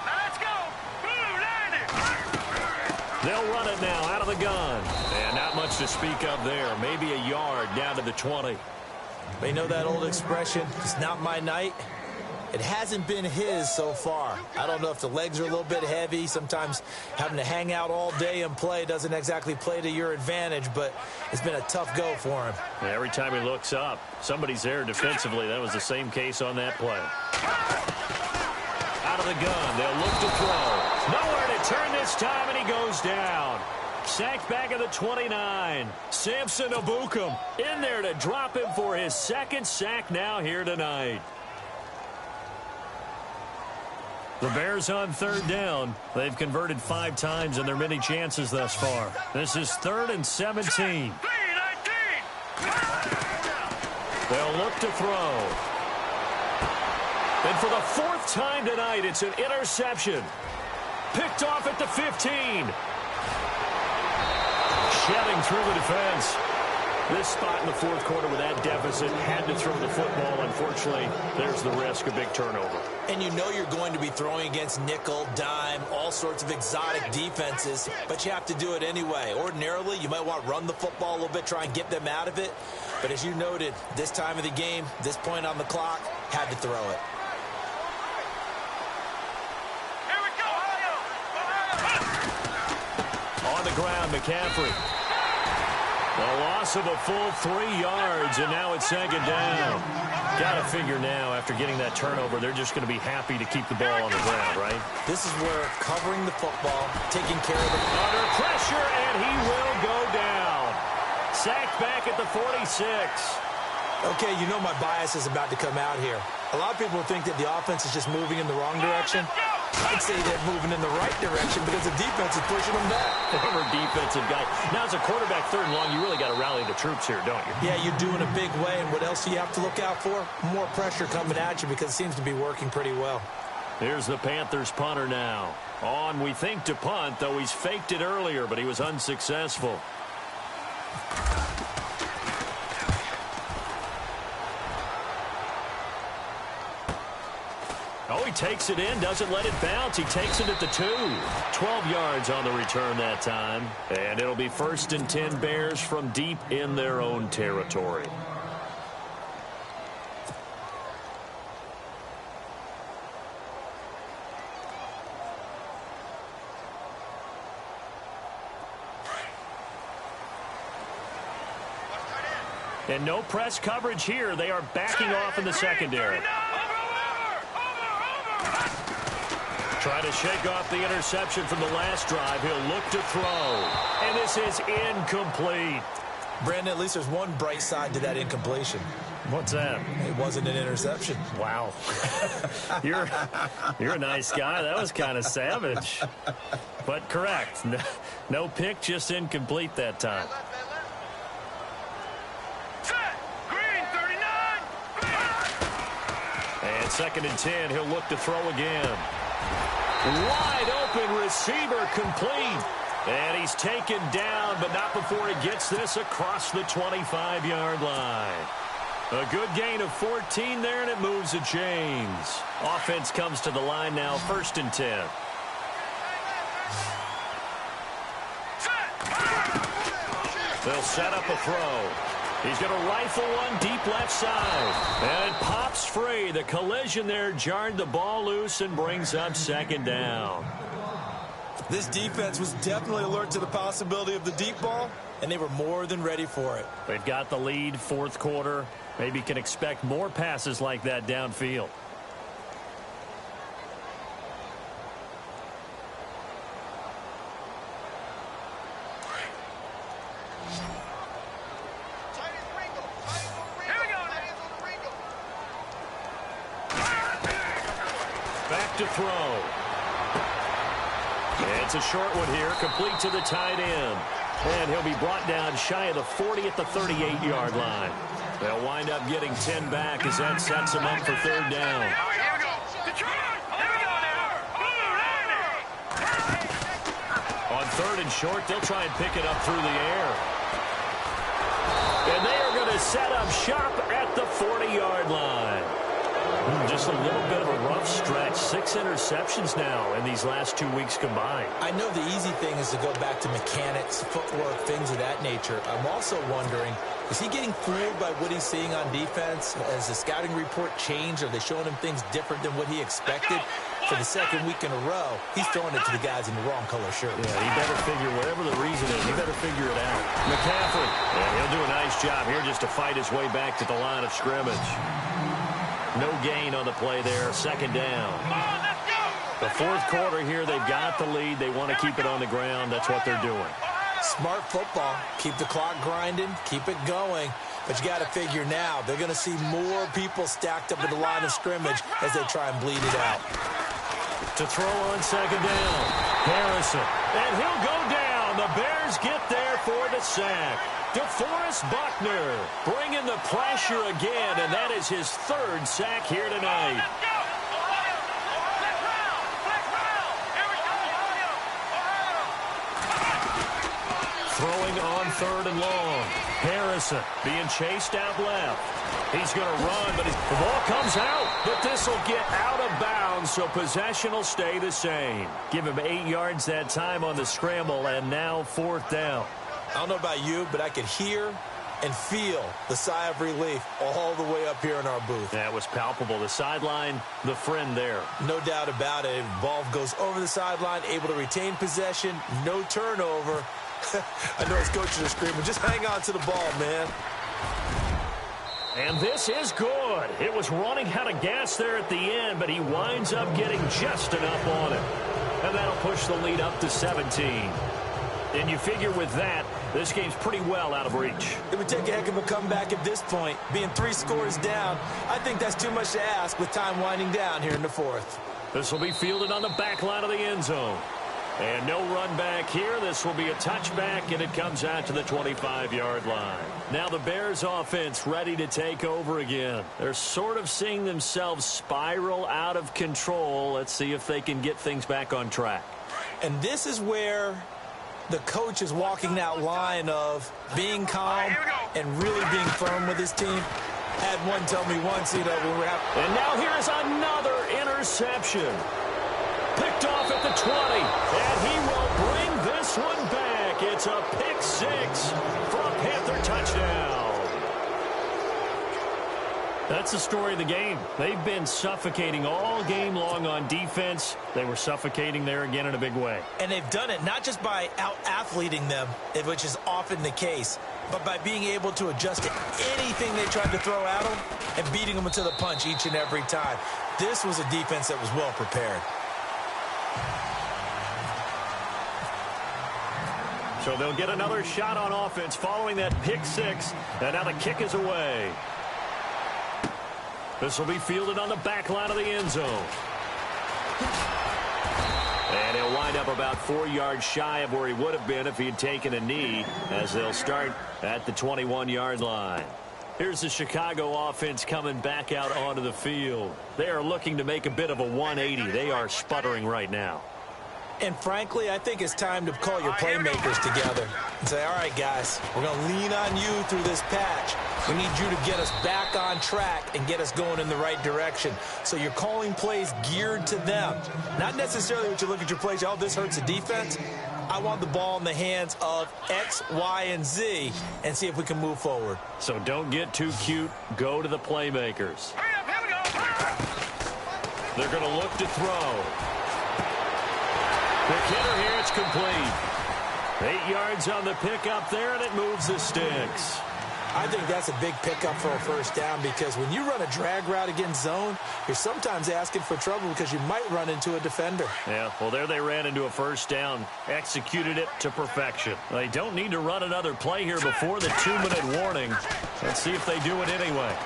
Now let's go. Blue 90. They'll run it now out of the gun. And not much to speak of there. Maybe a yard down to the 20. They know that old expression, it's not my night. It hasn't been his so far. I don't know if the legs are a little bit heavy. Sometimes having to hang out all day and play doesn't exactly play to your advantage, but it's been a tough go for him. And every time he looks up, somebody's there defensively. That was the same case on that play. Out of the gun, they'll look to throw. Nowhere to turn this time, and he goes down. Sacked back at the 29. Samson Abukum in there to drop him for his 2nd sack now here tonight. The Bears on 3rd down. They've converted 5 times in their many chances thus far. This is 3rd and 17. Green 19. They'll look to throw. And for the 4th time tonight, it's an interception. Picked off at the 15. Shedding through the defense. This spot in the 4th quarter with that deficit, had to throw the football. Unfortunately, there's the risk of big turnover. And you know you're going to be throwing against nickel, dime, all sorts of exotic defenses, but you have to do it anyway. Ordinarily, you might want to run the football a little bit, try and get them out of it. But as you noted, this time of the game, this point on the clock, had to throw it. Here we go. On the ground, McCaffrey. A loss of a full 3 yards, and now it's 2nd down. Got to figure now, after getting that turnover, they're just going to be happy to keep the ball on the ground, right? This is where covering the football, taking care of it. Under pressure, and he will go down. Sacked back at the 46. Okay, you know my bias is about to come out here. A lot of people think that the offense is just moving in the wrong direction. I'd say they're moving in the right direction because the defense is pushing them back. Former defensive guy. Now, as a quarterback 3rd and long, you really got to rally the troops here, don't you? Yeah, you're doing a big way, and what else do you have to look out for? More pressure coming at you because it seems to be working pretty well. Here's the Panthers punter now. On, we think, to punt, though he's faked it earlier, but he was unsuccessful. Oh, he takes it in, doesn't let it bounce. He takes it at the 2. 12 yards on the return that time. And it'll be 1st and 10 Bears from deep in their own territory. And no press coverage here. They are backing off in the secondary. Trying to shake off the interception from the last drive. He'll look to throw. And this is incomplete. Brandon, at least there's one bright side to that incompletion. What's that? It wasn't an interception. Wow. You're a nice guy. That was kind of savage. But correct. No pick, just incomplete that time. And 2nd and 10, he'll look to throw again. Wide open receiver complete. And he's taken down, but not before he gets this across the 25-yard line. A good gain of 14 there, and it moves the chains. Offense comes to the line now, 1st and 10. They'll set up a throw. He's going to rifle one deep left side. And it pops free. The collision there jarred the ball loose and brings up 2nd down. This defense was definitely alert to the possibility of the deep ball, and they were more than ready for it. They've got the lead, 4th quarter. Maybe can expect more passes like that downfield. Back to throw. It's a short one here, complete to the tight end. And he'll be brought down shy of the 40 at the 38-yard line. They'll wind up getting 10 back as that sets them up for 3rd down. Here we go. Detroit. Here we go now. On 3rd and short, they'll try and pick it up through the air. And they are going to set up shop at the 40-yard line. Just a little bit of a rough stretch. 6 interceptions now in these last 2 weeks combined. I know the easy thing is to go back to mechanics, footwork, things of that nature. I'm also wondering, is he getting fooled by what he's seeing on defense? Has the scouting report changed? Are they showing him things different than what he expected? For the 2nd week in a row, he's throwing it to the guys in the wrong color shirt. Yeah, he better figure, whatever the reason is, he better figure it out. McCaffrey, and he'll do a nice job here just to fight his way back to the line of scrimmage. No gain on the play there, 2nd down. The 4th quarter here, they've got the lead. They want to keep it on the ground. That's what they're doing. Smart football. Keep the clock grinding. Keep it going. But you got to figure now, they're going to see more people stacked up at the line of scrimmage as they try and bleed it out. To throw on 2nd down, Harrison. And he'll go down. The Bears get there for the sack. DeForest Buckner bringing the pressure again, and that is his 3rd sack here tonight. Throwing on 3rd and long. Harrison being chased out left. He's going to run, but the ball comes out. But this will get out of bounds, so possession will stay the same. Give him 8 yards that time on the scramble, and now 4th down. I don't know about you, but I could hear and feel the sigh of relief all the way up here in our booth. That was palpable. The sideline, the friend there. No doubt about it. Ball goes over the sideline, able to retain possession, no turnover. I know his coaches are screaming, just hang on to the ball, man. And this is good. It was running out of gas there at the end, but he winds up getting just enough on it. And that'll push the lead up to 17. And you figure with that, this game's pretty well out of reach. It would take a heck of a comeback at this point. Being 3 scores down, I think that's too much to ask with time winding down here in the 4th. This will be fielded on the back line of the end zone. And no run back here. This will be a touchback, and it comes out to the 25-yard line. Now the Bears offense ready to take over again. They're sort of seeing themselves spiral out of control. Let's see if they can get things back on track. And this is where the coach is walking that line of being calm and really being firm with his team. Had one tell me once, when we're having... And now here's another interception. Picked off at the 20, and he will bring this one back. It's a pick six for a Panther touchdown. That's the story of the game. They've been suffocating all game long on defense. They were suffocating there again in a big way. And they've done it not just by out-athleting them, which is often the case, but by being able to adjust to anything they tried to throw at them and beating them to the punch each and every time. This was a defense that was well prepared. So they'll get another shot on offense following that pick six, and now the kick is away. This will be fielded on the back line of the end zone. And he'll wind up about 4 yards shy of where he would have been if he had taken a knee, as they'll start at the 21-yard line. Here's the Chicago offense coming back out onto the field. They are looking to make a bit of a 180. They are sputtering right now. And frankly, I think it's time to call your playmakers together and say, all right, guys, we're going to lean on you through this patch. We need you to get us back on track and get us going in the right direction. So you're calling plays geared to them. Not necessarily what you look at your plays, oh, this hurts the defense. I want the ball in the hands of X, Y, and Z and see if we can move forward. So don't get too cute. Go to the playmakers. They're going to look to throw. The hitter here, it's complete. 8 yards on the pickup there, and it moves the sticks. I think that's a big pickup for a first down because when you run a drag route against zone, you're sometimes asking for trouble because you might run into a defender. Yeah, well, there they ran into a first down, executed it to perfection. They don't need to run another play here before the 2-minute warning. Let's see if they do it anyway.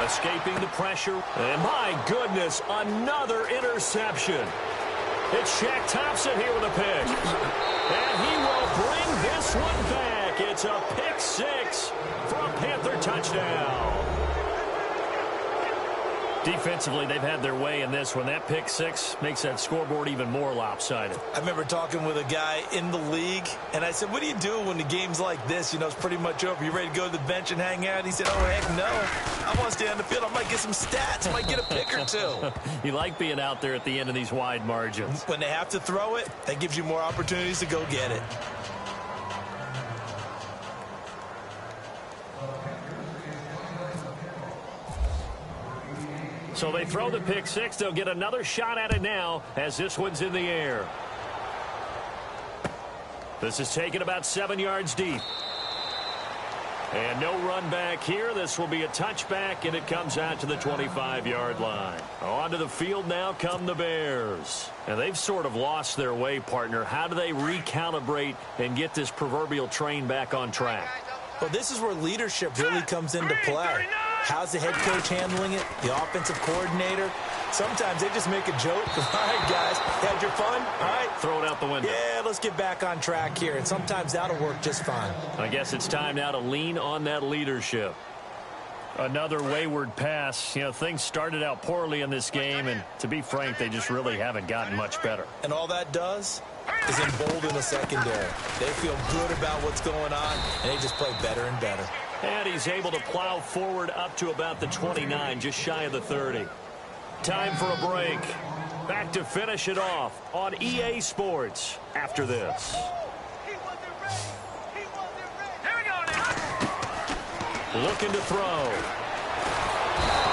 Escaping the pressure. And my goodness, another interception. It's Shaq Thompson here with a pick. And he will bring this one back. It's a pick six for a Panther touchdown. Defensively, they've had their way in this one. That pick six makes that scoreboard even more lopsided. I remember talking with a guy in the league, and I said, what do you do when the game's like this? You know, it's pretty much over. You ready to go to the bench and hang out? He said, oh, heck no. I want to stay on the field. I might get some stats. I might get a pick or two. You like being out there at the end of these wide margins. When they have to throw it, that gives you more opportunities to go get it. So they throw the pick six. They'll get another shot at it now as this one's in the air. This is taken about 7 yards deep. And no run back here. This will be a touchback, and it comes out to the 25-yard line. Onto the field now come the Bears. And they've sort of lost their way, partner. How do they recalibrate and get this proverbial train back on track? Well, this is where leadership really comes into play. How's the head coach handling it? The offensive coordinator? Sometimes they just make a joke. All right, guys, had your fun? All right. Throw it out the window. Yeah, let's get back on track here. And sometimes that'll work just fine. I guess it's time now to lean on that leadership. Another wayward pass. You know, things started out poorly in this game, and to be frank, they just really haven't gotten much better. And all that does is embolden the secondary. They feel good about what's going on, and they just play better and better. And he's able to plow forward up to about the 29, just shy of the 30. Time for a break. Back to finish it off on EA Sports after this. Looking to throw.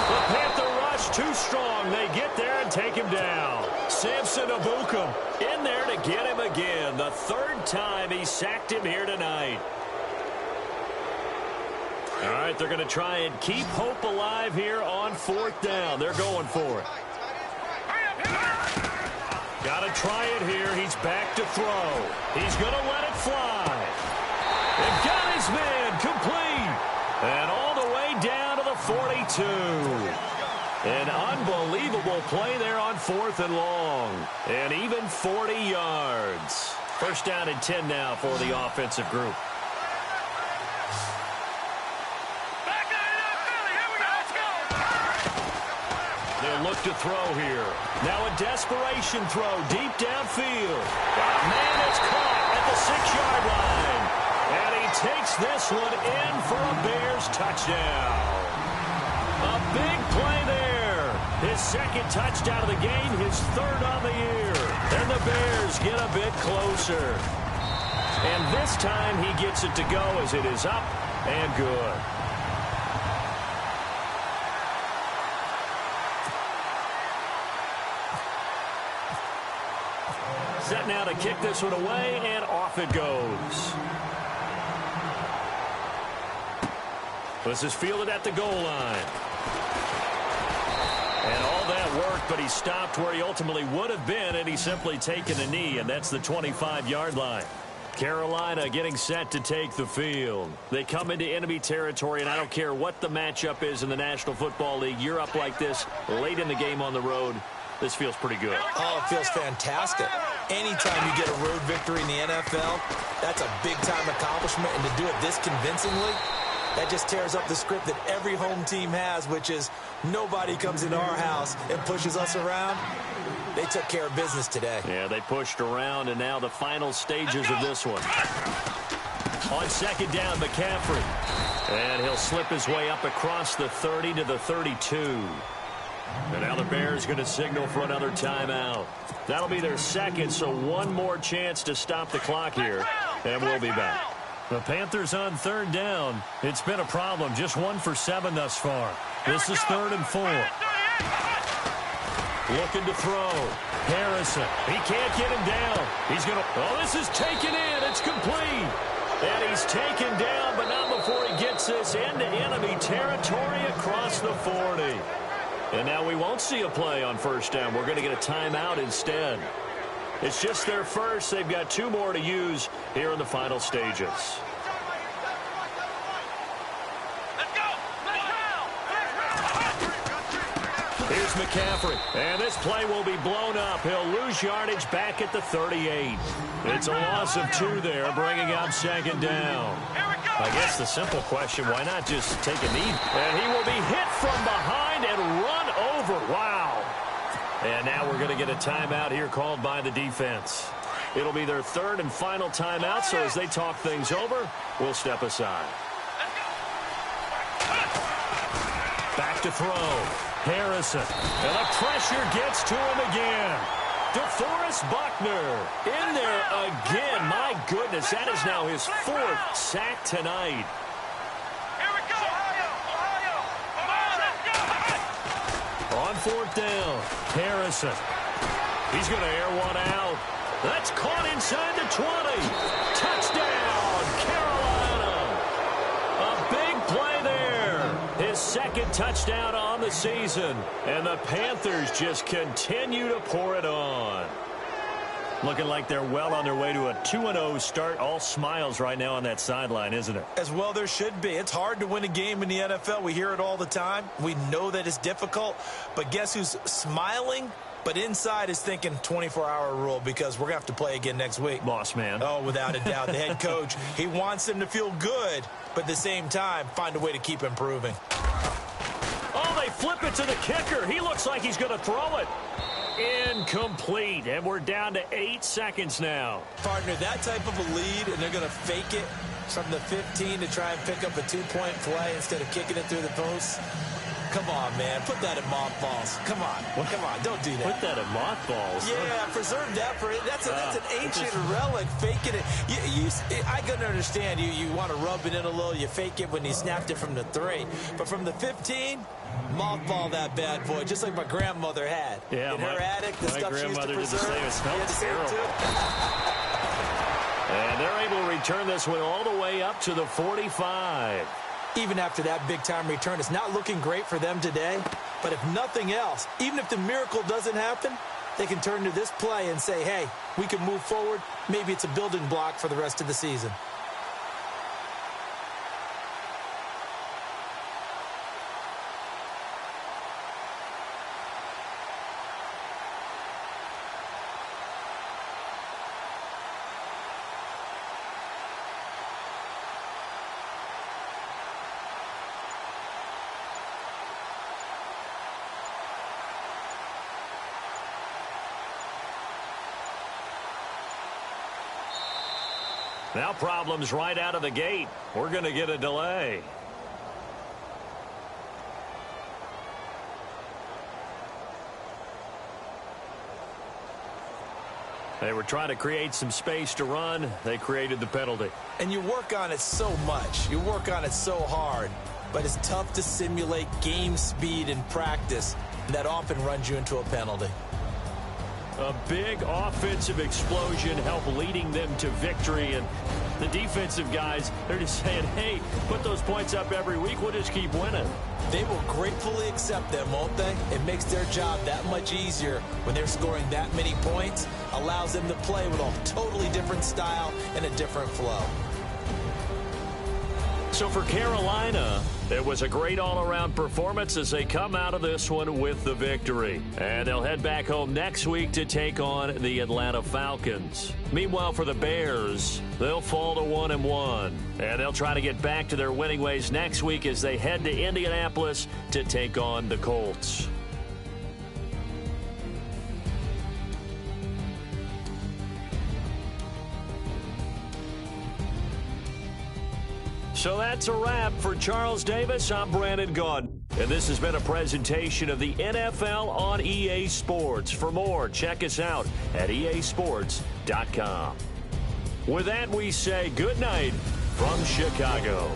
The Panther rush too strong. They get there and take him down. Samson Abukum in there to get him again. The third time he sacked him here tonight. All right, they're going to try and keep hope alive here on fourth down. They're going for it. Got to try it here. He's back to throw. He's going to let it fly. They've got his man complete. And all the way down to the 42. An unbelievable play there on 4th and long. And even 40 yards. First down and 10 now for the offensive group. They'll look to throw here. Now a desperation throw deep downfield. Man is caught at the 6-yard line. And he takes this one in for a Bears touchdown. A big play there. His second touchdown of the game, his third on the year. And the Bears get a bit closer. And this time he gets it to go as it is up and good. Set now to kick this one away, and off it goes. This is fielded at the goal line. And all that worked, but he stopped where he ultimately would have been, and he's simply taken a knee, and that's the 25-yard line. Carolina getting set to take the field. They come into enemy territory, and I don't care what the matchup is in the National Football League. You're up like this late in the game on the road. This feels pretty good. Oh, it feels fantastic. Anytime you get a road victory in the NFL, that's a big-time accomplishment, and to do it this convincingly, that just tears up the script that every home team has, which is nobody comes into our house and pushes us around. They took care of business today. Yeah, they pushed around, and now the final stages of this one. On second down, McCaffrey. And he'll slip his way up across the 30 to the 32. And now the Bears going to signal for another timeout. That'll be their second, so one more chance to stop the clock here, and we'll be back. The Panthers on third down. It's been a problem. Just 1 for 7 thus far. This is 3rd and 4. Looking to throw. Harrison. He can't get him down. He's going to... Oh, this is taken in. It's complete. And he's taken down, but not before he gets this into enemy territory across the 40. And now we won't see a play on first down. We're going to get a timeout instead. It's just their first. They've got 2 more to use here in the final stages. Here's McCaffrey. And this play will be blown up. He'll lose yardage back at the 38. It's a loss of 2 there, bringing up second down. I guess the simple question, why not just take a knee? And he will be hit from behind and run over. Wow. And now we're going to get a timeout here called by the defense. It'll be their 3rd and final timeout, so as they talk things over, we'll step aside. Back to throw. Harrison. And the pressure gets to him again. DeForest Buckner in there again. My goodness, that is now his 4th sack tonight. On 4th down, Harrison. He's going to air one out. That's caught inside the 20. Touchdown, Carolina. A big play there. His 2nd touchdown on the season. And the Panthers just continue to pour it on. Looking like they're well on their way to a 2-0 start. All smiles right now on that sideline, isn't it? As well there should be. It's hard to win a game in the NFL. We hear it all the time. We know that it's difficult. But guess who's smiling? But inside is thinking 24-hour rule because we're going to have to play again next week. Boss man. Oh, without a doubt. The head coach, he wants them to feel good, but at the same time, find a way to keep improving. Oh, they flip it to the kicker. He looks like he's going to throw it. Incomplete, and we're down to 8 seconds now. Partner, that type of a lead, and they're going to fake it from the 15 to try and pick up a 2-point play instead of kicking it through the post. Come on, man. Put that in mothballs. Come on. Well, come on. Don't do that. Put that in mothballs. Yeah, preserve that for it. That's an ancient relic. Faking it. I can understand you want to rub it in a little. You fake it when you snapped it from the 3. But from the 15, mothball that bad boy, just like my grandmother had. Yeah, in her attic, the stuff she used to preserve. Did the same. It smells terrible. And they're able to return this one all the way up to the 45. Even after that big-time return, it's not looking great for them today. But if nothing else, even if the miracle doesn't happen, they can turn to this play and say, hey, we can move forward. Maybe it's a building block for the rest of the season. Now problems right out of the gate. We're going to get a delay. They were trying to create some space to run. They created the penalty. And you work on it so much. You work on it so hard. But it's tough to simulate game speed in practice. And that often runs you into a penalty. A big offensive explosion helped leading them to victory. And the defensive guys, they're just saying, hey, put those points up every week. We'll just keep winning. They will gratefully accept them, won't they? It makes their job that much easier when they're scoring that many points. Allows them to play with a totally different style and a different flow. So for Carolina, it was a great all-around performance as they come out of this one with the victory. And they'll head back home next week to take on the Atlanta Falcons. Meanwhile, for the Bears, they'll fall to 1-1. And they'll try to get back to their winning ways next week as they head to Indianapolis to take on the Colts. So that's a wrap. For Charles Davis, I'm Brandon Gaudin. And this has been a presentation of the NFL on EA Sports. For more, check us out at easports.com. With that, we say good night from Chicago.